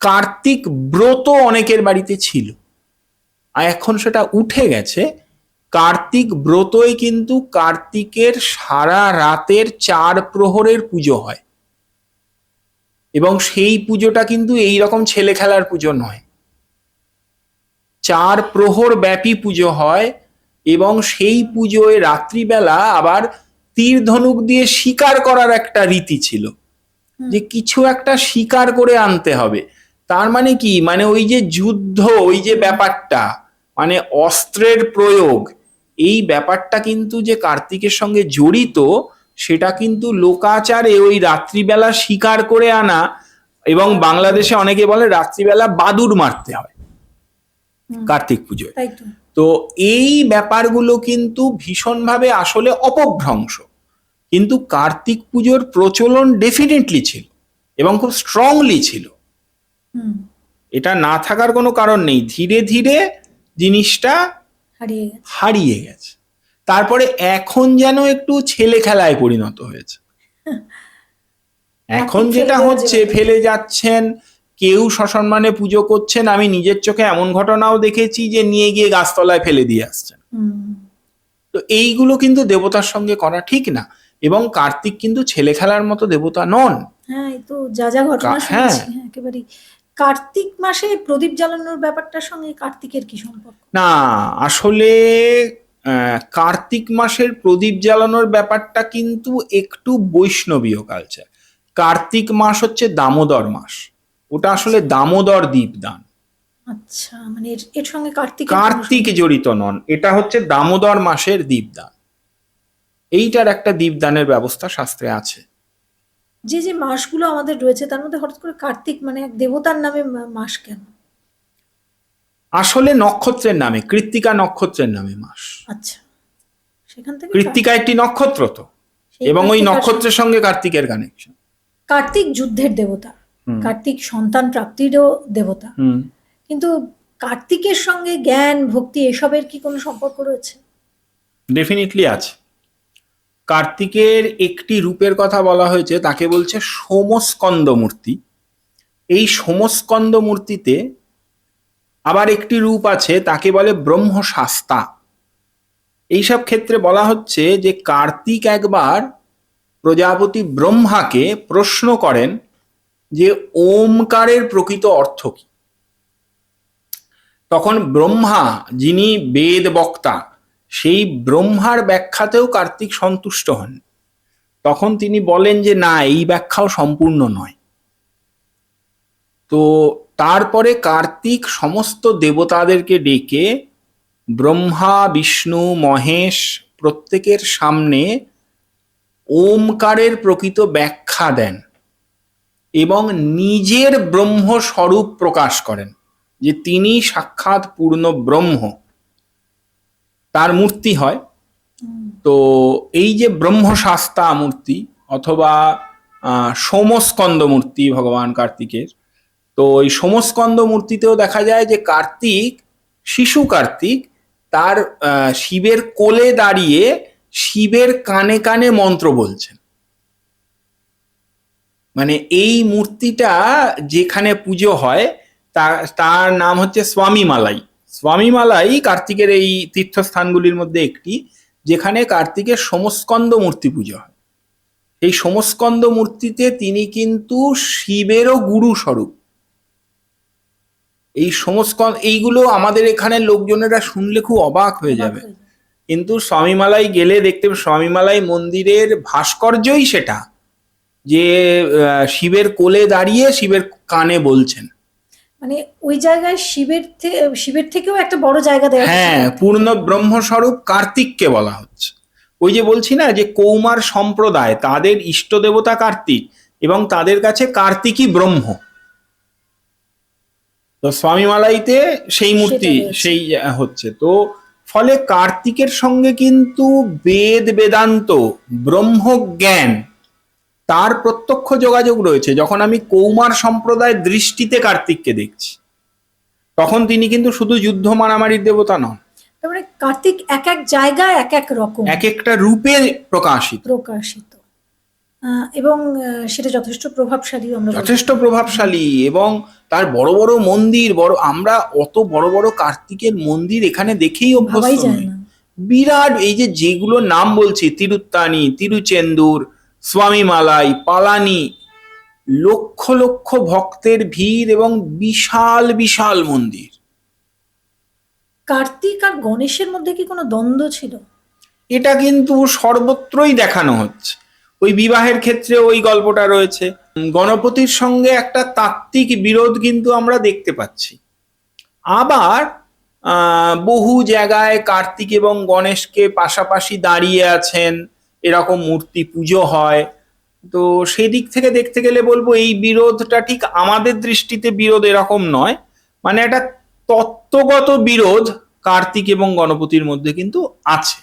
[SPEAKER 1] কার্তিক ব্রত অনেকের বাড়িতে ছিল, আর এখন সেটা উঠে গেছে। কার্তিক ব্রতই কিন্তু কার্তিকের সারা রাতের 4 প্রহরের পুজো হয়, এবং সেই পুজোটা কিন্তু এই রকম ছেলে খেলার পুজো নয়, 4 প্রহর ব্যাপী পুজো হয়। এবং সেই পুজোয় রাত্রিবেলা আবার তীর ধনুক দিয়ে শিকার করার একটা রীতি ছিল, যে কিছু একটা শিকার করে আনতে হবে। তার মানে কি, মানে ওই যে যুদ্ধ, ওই যে ব্যাপারটা, মানে অস্ত্রের প্রয়োগ, এই ব্যাপারটা কিন্তু যে কার্তিকের সঙ্গে জড়িত, সেটা কিন্তু লোকাচারে ওই রাত্রিবেলা শিকার করে আনা। এবং বাংলাদেশে অনেকে বলে রাত্রিবেলা বাদুড় মারতে হয় কার্তিক পুজোয়। তো এই ব্যাপারগুলো কিন্তু ভীষণভাবে আসলে অপভ্রংশ, কিন্তু কার্তিক পুজোর প্রচলন ডেফিনেটলি ছিল এবং খুব স্ট্রংলি ছিল।
[SPEAKER 2] হুম,
[SPEAKER 1] এটা না থাকার কোনো কারণ নেই। ধীরে ধীরে জিনিসটা
[SPEAKER 2] হারিয়ে গেছে।
[SPEAKER 1] হারিয়ে গেছে, তারপরে এখন যেন একটু ছেলে খেলায় পরিণত হয়েছে। এখন
[SPEAKER 2] কার্তিক
[SPEAKER 1] যেটা
[SPEAKER 2] ফেলে দেওয়া
[SPEAKER 1] হচ্ছে,
[SPEAKER 2] যেভাবে।
[SPEAKER 1] ফেলে যাচ্ছেন, কেউ সসম্মানে পুজো করছেন, আমি নিজের চোখে এমন ঘটনাও দেখেছি যে নিয়ে গিয়ে গাছতলায় ফেলে দিয়ে আসছেন।
[SPEAKER 2] হুম,
[SPEAKER 1] তো এইগুলো কিন্তু দেবতার সঙ্গে করা ঠিক না, এবং কার্তিক কিন্তু ছেলে খেলার মতো দেবতা নন।
[SPEAKER 2] হ্যাঁ, এই তো যা যা ঘটনা
[SPEAKER 1] হ্যাঁ,
[SPEAKER 2] শুনছি, হ্যাঁ একেবারেই। কার্তিক মাসে প্রদীপ জ্বালানোর ব্যাপারটার সঙ্গে কার্তিকের কি সম্পর্ক?
[SPEAKER 1] না, আসলে কার্তিক মাসের প্রদীপ জ্বালানোর ব্যাপারটা কিন্তু একটু বৈষ্ণবীয় কালচার। কার্তিক মাস হচ্ছে দামোদর মাস, ওটা আসলে দামোদর দীপদান।
[SPEAKER 2] আচ্ছা, মানে এর এর সঙ্গে কার্তিকের কোনো
[SPEAKER 1] কার্তিক
[SPEAKER 2] সম্পর্ক?
[SPEAKER 1] জড়িত নন, এটা হচ্ছে দামোদর মাসের দীপদান। এইটার একটা দীপদানের ব্যবস্থা শাস্ত্রে আছে।
[SPEAKER 2] যে যে মাসগুলো আমাদের রয়েছে তার মধ্যে হঠাৎ করে কার্তিক মানে এক দেবতার নামে মাস কেন?
[SPEAKER 1] আসলে নক্ষত্রের নামে, কৃত্তিকা নক্ষত্রের নামে মাস।
[SPEAKER 2] আচ্ছা, সেখান থেকে
[SPEAKER 1] কৃত্তিকা একটি নক্ষত্র তো,
[SPEAKER 2] সেই
[SPEAKER 1] এবং ওই
[SPEAKER 2] কার্তিক আর
[SPEAKER 1] নক্ষত্রের সঙ্গে কার্তিকের কানেকশন।
[SPEAKER 2] কার্তিক যুদ্ধের দেবতা, কার্তিক সন্তান প্রাপ্তিরও দেবতা,
[SPEAKER 1] হুম,
[SPEAKER 2] কিন্তু কার্তিকের সঙ্গে জ্ঞান ভক্তি এসবের কি কোনো সম্পর্ক রয়েছে?
[SPEAKER 1] ডেফিনেটলি আছে। কার্তিকের একটি রূপের কথা বলা হয়েছে, তাকে বলছে সোমস্কন্দ মূর্তি। এই সোমস্কন্দ মূর্তিতে আবার একটি রূপ আছে, তাকে বলে ব্রহ্মশাস্তা। এইসব ক্ষেত্রে বলা হচ্ছে যে কার্তিক একবার প্রজাপতি ব্রহ্মাকে প্রশ্ন করেন যে ওমকারের প্রকৃত অর্থ কি। তখন ব্রহ্মা, যিনি বেদ বক্তা, সেই ব্রহ্মার ব্যাখ্যাতেও কার্তিক সন্তুষ্ট হন। তখন তিনি বলেন যে না, এই ব্যাখ্যাও সম্পূর্ণ নয়। তো তারপরে কার্তিক সমস্ত দেবতাদেরকে ডেকে ব্রহ্মা, বিষ্ণু, মহেশ প্রত্যেকের সামনে ওমকারের প্রকৃত ব্যাখ্যা দেন এবং নিজের ব্রহ্মস্বরূপ প্রকাশ করেন, যে তিনি সাক্ষাৎ পূর্ণ ব্রহ্ম। তার মূর্তি হয়। তো এই যে ব্রহ্মশাস্তা মূর্তি অথবা সোমস্কন্দ মূর্তি ভগবান কার্তিকের, তো এই সোমস্কন্দ মূর্তিতেও দেখা যায় যে কার্তিক, শিশু কার্তিক, তার শিবের কোলে দাঁড়িয়ে শিবের কানে কানে মন্ত্র বলছেন। মানে এই মূর্তিটা যেখানে পুজো হয় তার নাম হচ্ছে স্বামী মালাই। স্বামী মালাই কার্তিকের এই তীর্থস্থানগুলির মধ্যে একটি, যেখানে কার্তিকের সোমস্কন্দ মূর্তি পুজো হয়। এই সোমস্কন্দ মূর্তিতে তিনি কিন্তু শিবেরও গুরু স্বরূপ। এই সমস্কন্দ, এইগুলো আমাদের এখানে লোকজনেরা শুনলে খুব অবাক হয়ে যাবে, কিন্তু স্বামীমালাই গেলে দেখতে স্বামীমালাই মন্দিরের ভাস্কর্যই সেটা, যে শিবের কোলে দাঁড়িয়ে শিবের কানে বলছেন।
[SPEAKER 2] মানে ওই জায়গায় শিবের থেকেও একটা বড় জায়গা দেওয়া হচ্ছে
[SPEAKER 1] হ্যাঁ,
[SPEAKER 2] কার্তিককে।
[SPEAKER 1] পূর্ণ ব্রহ্মস্বরূপ কার্তিককে বলা হচ্ছে। ওই যে বলছি না যে কৌমার সম্প্রদায়, তাদের ইষ্ট দেবতা কার্তিক এবং তাদের কাছে কার্তিকই ব্রহ্ম। তো স্বামীমালাইতে সেই মূর্তি
[SPEAKER 2] সেটা রয়েছে।
[SPEAKER 1] সেই হচ্ছে। তো ফলে কার্তিকের সঙ্গে কিন্তু বেদ বেদান্ত ব্রহ্মজ্ঞান তার প্রত্যক্ষ যোগাযোগ রয়েছে। যখন আমি কৌমার সম্প্রদায়ের দৃষ্টিতে কার্তিককে দেখছি, তখন তিনি কিন্তু শুধু যুদ্ধ মারামারির দেবতা নন,
[SPEAKER 2] তার মানে কার্তিক এক এক জায়গায় এক এক রকম
[SPEAKER 1] এক একটা রূপে প্রকাশিত।
[SPEAKER 2] প্রকাশিত, এবং সেটা যথেষ্ট প্রভাবশালী আমরা বলতে
[SPEAKER 1] যথেষ্ট
[SPEAKER 2] পারি।
[SPEAKER 1] প্রভাবশালী, এবং তার বড় বড় মন্দির, বড়, আমরা অত বড় বড় কার্তিকের মন্দির এখানে দেখেই
[SPEAKER 2] ভাবাই
[SPEAKER 1] অভ্যস্ত
[SPEAKER 2] যায়
[SPEAKER 1] নই।
[SPEAKER 2] না।
[SPEAKER 1] বিরাট, এই যে যেগুলো নাম বলছি, তিরুত্তানি, তিরুচেন্দুর, স্বামীমালাই, পালানি, লক্ষ লক্ষ ভক্তের ভিড় এবং বিশাল বিশাল মন্দির।
[SPEAKER 2] কার্তিক আর গণেশের মধ্যে কি কোনো দ্বন্দ্ব ছিল?
[SPEAKER 1] এটা কিন্তু সর্বত্রই দেখানো হচ্ছে। ওই বিবাহের ক্ষেত্রে ওই গল্পটা রয়েছে। গণপতির সঙ্গে একটা তাত্ত্বিক বিরোধ কিন্তু আমরা দেখতে পাচ্ছি। আবার বহু জায়গায় কার্তিক এবং গণেশকে পাশাপাশি দাঁড়িয়ে আছেন এরকম মূর্তি পুজো হয়। তো সেদিক থেকে দেখতে গেলে বলবো এই বিরোধটা ঠিক আমাদের দৃষ্টিতে বিরোধ এরকম নয়, মানে একটা তত্ত্বগত বিরোধ কার্তিক এবং গণপতির মধ্যে কিন্তু আছে।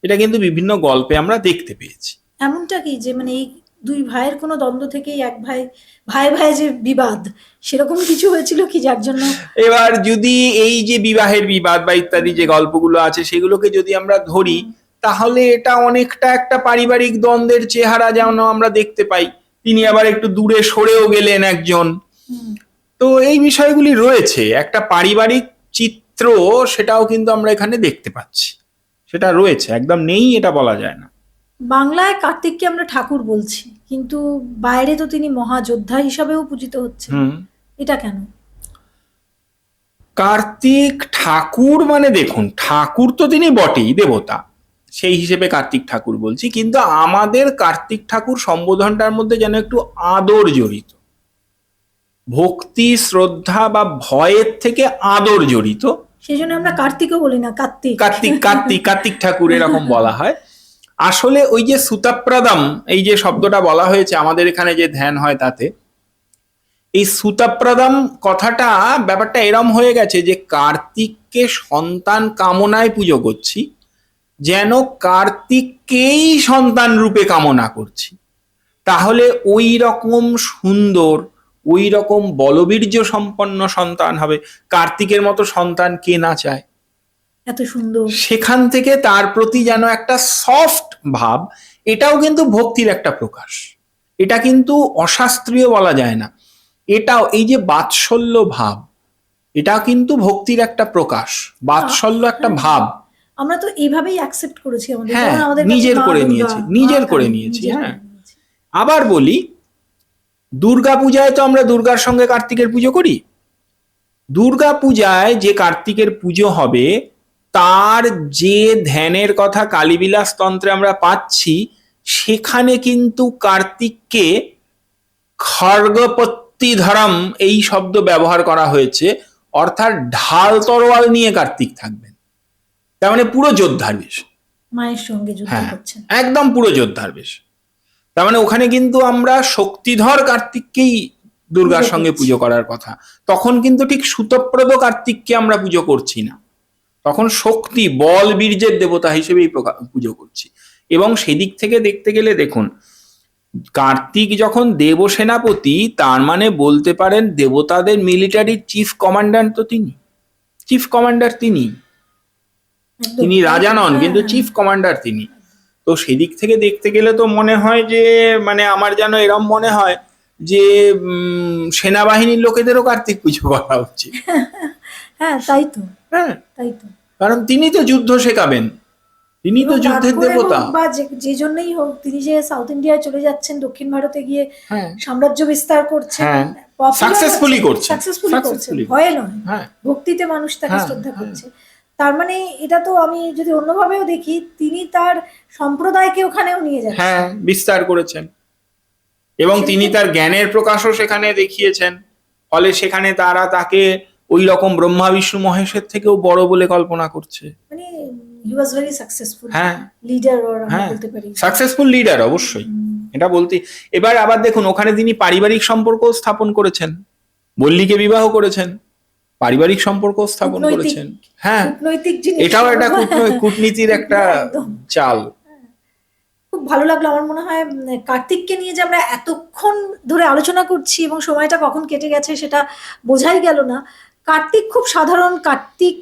[SPEAKER 1] এটা কিন্তু বিভিন্ন গল্পে আমরা দেখতে পেয়েছি।
[SPEAKER 2] এমনটা কি যে মানে এই দুই ভাইয়ের কোনো দ্বন্দ্ব থেকেই এক ভাই ভাই ভাই যে বিবাদ, সেরকম কিছু হয়েছিল কি যার জন্য?
[SPEAKER 1] এবার যদি এই যে বিবাহের বিবাদ বা ইত্যাদি যে গল্পগুলো আছে সেগুলোকে যদি আমরা ধরি, তাহলে এটা অনেকটা একটা পারিবারিক দ্বন্দ্বের চেহারা যেন আমরা দেখতে পাই। তিনি আবার একটু দূরে সরেও গেলেন একজন।
[SPEAKER 2] হুম,
[SPEAKER 1] তো এই বিষয়গুলি রয়েছে, একটা পারিবারিক চিত্র, সেটাও কিন্তু আমরা এখানে দেখতে পাচ্ছি। সেটা রয়েছে, একদম নেই এটা বলা যায় না।
[SPEAKER 2] বাংলায় কার্তিককে আমরা ঠাকুর বলছি, কিন্তু বাইরে তো তিনি মহাযোদ্ধা হিসাবেও পূজিত হচ্ছেন।
[SPEAKER 1] হুম।
[SPEAKER 2] এটা কেন?
[SPEAKER 1] কার্তিক ঠাকুর মানে দেখুন, ঠাকুর তো তিনি বটেই, দেবতা, সেই হিসেবে কার্তিক ঠাকুর বলছি, কিন্তু আমাদের কার্তিক ঠাকুর সম্বোধনটার মধ্যে যেন একটু আদর জড়িত, ভক্তি শ্রদ্ধা বা ভয়ের থেকে আদর জড়িত।
[SPEAKER 2] সেই জন্য আমরা কার্তিকও বলি না, কার্তিক।
[SPEAKER 1] কার্তিক কার্তিক কার্তিক ঠাকুর এরকম বলা হয়। আসলে ওই যে সুতাপ্রাদাম, এই যে শব্দটা বলা হয়েছে আমাদের এখানে যে ধ্যান হয় তাতে, এই সুতাপ্রাদাম কথাটা, ব্যাপারটা এরম হয়ে গেছে যে কার্তিককে সন্তান কামনায় পুজো করছি, যেন কার্তিককেই সন্তান রূপে কামনা করছি। তাহলে ওই রকম সুন্দর, ওই রকম বলবীর্য সম্পন্ন সন্তান হবে। কার্তিকের মতো সন্তান কে না চায়?
[SPEAKER 2] এত সুন্দর।
[SPEAKER 1] সেখান থেকে তার প্রতি যেন একটা সফট ভাব, এটাও কিন্তু ভক্তির একটা প্রকাশ। এটা কিন্তু অশাস্ত্রীয় বলা যায় না। এটাও এই যে বাৎসল্য ভাব, এটা কিন্তু ভক্তির একটা প্রকাশ। বাৎসল্য একটা ভাব
[SPEAKER 2] আমরা তো এইভাবেই অ্যাকসেপ্ট করেছি আমাদের,
[SPEAKER 1] হ্যাঁ,
[SPEAKER 2] যেমন আমাদের কাছে
[SPEAKER 1] নিজের
[SPEAKER 2] মা
[SPEAKER 1] করে
[SPEAKER 2] দুর্গা,
[SPEAKER 1] নিয়েছি,
[SPEAKER 2] মা
[SPEAKER 1] নিজের করে
[SPEAKER 2] কালী,
[SPEAKER 1] নিয়েছি।
[SPEAKER 2] নিজের
[SPEAKER 1] হ্যাঁ,
[SPEAKER 2] করে নিয়েছি।
[SPEAKER 1] আবার বলি, দুর্গা পূজায় তো আমরা দুর্গার সঙ্গে কার্তিকের পুজো করি। দুর্গা পূজায় যে কার্তিকের পুজো হবে, তার যে ধ্যানের কথা কালীবিলাস তন্ত্রে আমরা পাচ্ছি, সেখানে কিন্তু কার্তিককে খড়গপত্তিধরম এই শব্দ ব্যবহার করা হয়েছে, অর্থাৎ ঢাল তরোয়াল নিয়ে কার্তিক থাকবেন। তার মানে পুরো যোদ্ধার বেশ।
[SPEAKER 2] মায়ের সঙ্গে যুদ্ধ
[SPEAKER 1] হ্যাঁ,
[SPEAKER 2] করছেন।
[SPEAKER 1] একদম পুরো যোদ্ধার বেশ। তার মানে ওখানে কিন্তু আমরা শক্তিধর কার্তিককেই দুর্গার
[SPEAKER 2] পুজো
[SPEAKER 1] সঙ্গে
[SPEAKER 2] করছি।
[SPEAKER 1] পুজো করার কথা। তখন কিন্তু ঠিক সুতপ্রদ কার্তিককে আমরা পুজো করছি না, তখন শক্তি বল বীর্যের দেবতা হিসেবেই পুজো করছি। এবং সেদিক থেকে দেখতে গেলে দেখুন, কার্তিক যখন দেব সেনাপতি, তার মানে বলতে পারেন দেবতাদের মিলিটারি চিফ কমান্ডার তো তিনি, চিফ কমান্ডার তিনি।
[SPEAKER 2] একদম।
[SPEAKER 1] তিনি রাজা নন,
[SPEAKER 2] হ্যাঁ,
[SPEAKER 1] কিন্তু
[SPEAKER 2] হ্যাঁ।
[SPEAKER 1] চিফ কমান্ডার তিনি। তো সেদিক থেকে দেখতে গেলে তো মনে হয় যে, মানে আমার যেন এরম মনে হয় যে সেনাবাহিনীর লোকেদেরও কার্তিক পুজো করা উচিত।
[SPEAKER 2] হ্যাঁ, তাই তো,
[SPEAKER 1] হ্যাঁ,
[SPEAKER 2] তাই তো।
[SPEAKER 1] কারণ তিনি তো যুদ্ধ শেখাবেন, তিনি তো
[SPEAKER 2] এবং
[SPEAKER 1] যুদ্ধের
[SPEAKER 2] তারপরে
[SPEAKER 1] দেবতা।
[SPEAKER 2] হোক বা যে জন্যই হোক, তিনি যে সাউথ ইন্ডিয়ায় চলে যাচ্ছেন, দক্ষিণ ভারতে গিয়ে
[SPEAKER 1] হ্যাঁ,
[SPEAKER 2] সাম্রাজ্য বিস্তার করছেন,
[SPEAKER 1] হ্যাঁ, successfully করছেন,
[SPEAKER 2] সাকসেসফুলি করছেন,
[SPEAKER 1] successfully
[SPEAKER 2] ভয়ে নয়,
[SPEAKER 1] হ্যাঁ,
[SPEAKER 2] ভক্তিতে মানুষ তাকে
[SPEAKER 1] হ্যাঁ,
[SPEAKER 2] শ্রদ্ধা
[SPEAKER 1] হ্যাঁ।
[SPEAKER 2] করছে। তার মানে এটা তো আমি যদি অন্যভাবেও দেখি, তিনি তার সম্প্রদায়কে ওখানেও নিয়ে যাচ্ছেন।
[SPEAKER 1] হ্যাঁ, বিস্তার করেছেন, এবং তিনি তার জ্ঞানের প্রকাশও সেখানে দেখিয়েছেন। ফলে সেখানে তারা তাকে ওই রকম ব্রহ্মা বিষ্ণু মহেশের থেকেও বড় বলে কল্পনা করছে।
[SPEAKER 2] মানে হি ওয়াজ ভেরি সাকসেসফুল
[SPEAKER 1] হ্যাঁ,
[SPEAKER 2] লিডার, আমরা
[SPEAKER 1] হ্যাঁ,
[SPEAKER 2] বলতে পারি।
[SPEAKER 1] সাকসেসফুল লিডার অবশ্যই, এটা বলতে। এবার আবার দেখুন, ওখানে তিনি পারিবারিক সম্পর্ক স্থাপন করেছেন, বল্লীকে বিবাহ করেছেন, পারিবারিক সম্পর্ক স্থাপন
[SPEAKER 2] কূটনৈতিক-
[SPEAKER 1] করেছেন। হ্যাঁ,
[SPEAKER 2] কূটনৈতিক জিনিস,
[SPEAKER 1] এটাও একটা কূটনীতির একটা
[SPEAKER 2] একদম।
[SPEAKER 1] চাল।
[SPEAKER 2] খুব ভালো লাগলো। আমার মনে হয় কার্তিককে নিয়ে যে আমরা এতক্ষণ ধরে আলোচনা করছি এবং সময়টা কখন কেটে গেছে সেটা বোঝাই গেল না। কার্তিক খুব সাধারণ। কার্তিক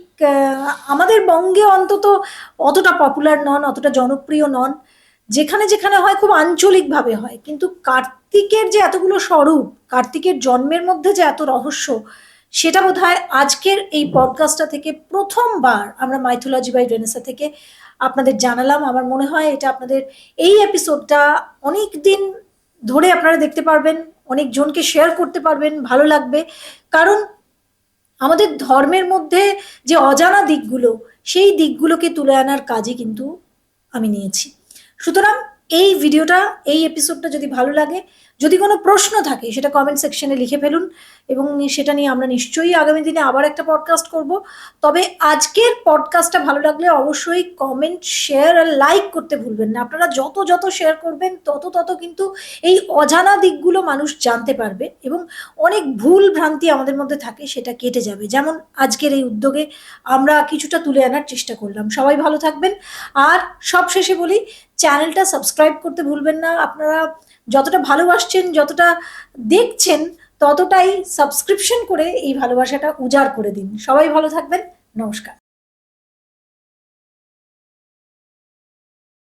[SPEAKER 2] আমাদের বঙ্গে অন্তত অতটা পপুলার নন, অতটা জনপ্রিয় নন। যেখানে যেখানে হয় খুব আঞ্চলিকভাবে হয়, কিন্তু কার্তিকের যে এতগুলো স্বরূপ, কার্তিকের জন্মের মধ্যে যে এত রহস্য, সেটা বোধহয় আজকের এই পডকাস্টটা থেকে প্রথমবার আমরা মাইথোলজি বাই ভেনেসা থেকে আপনাদের জানালাম। আমার মনে হয় এটা আপনাদের, এই এপিসোডটা অনেক দিন ধরে আপনারা দেখতে পারবেন, অনেক জনকে শেয়ার করতে পারবেন, ভালো লাগবে। কারণ আমাদের ধর্মের মধ্যে যে অজানা দিকগুলো, সেই দিকগুলোকে তুলে আনার কাজই কিন্তু আমি নিয়েছি। সুতরাং এই ভিডিওটা, এই এপিসোডটা যদি ভালো লাগে, যদি কোনো প্রশ্ন থাকে সেটা কমেন্ট সেকশনে লিখে ফেলুন, এবং সেটা নিয়ে আমরা নিশ্চয়ই আগামী দিনে আবার একটা পডকাস্ট করব। তবে আজকের পডকাস্টটা ভালো লাগলে অবশ্যই কমেন্ট, শেয়ার আর লাইক করতে ভুলবেন না। আপনারা যত যত শেয়ার করবেন তত তত কিন্তু এই অজানা দিকগুলো মানুষ জানতে পারবে, এবং অনেক ভুল ভ্রান্তি আমাদের মধ্যে থাকে সেটা কেটে যাবে। যেমন আজকের এই উদ্যোগে আমরা কিছুটা তুলে আনার চেষ্টা করলাম। সবাই ভালো থাকবেন। আর সব শেষে বলি, চ্যানেলটা সাবস্ক্রাইব করতে ভুলবেন না। আপনারা যতটা ভালোবাসছেন, যতটা দেখছেন, ততটাই সাবস্ক্রিপশন করে এই ভালোবাসাটা উজাড় করে দিন। সবাই ভালো থাকবেন। নমস্কার।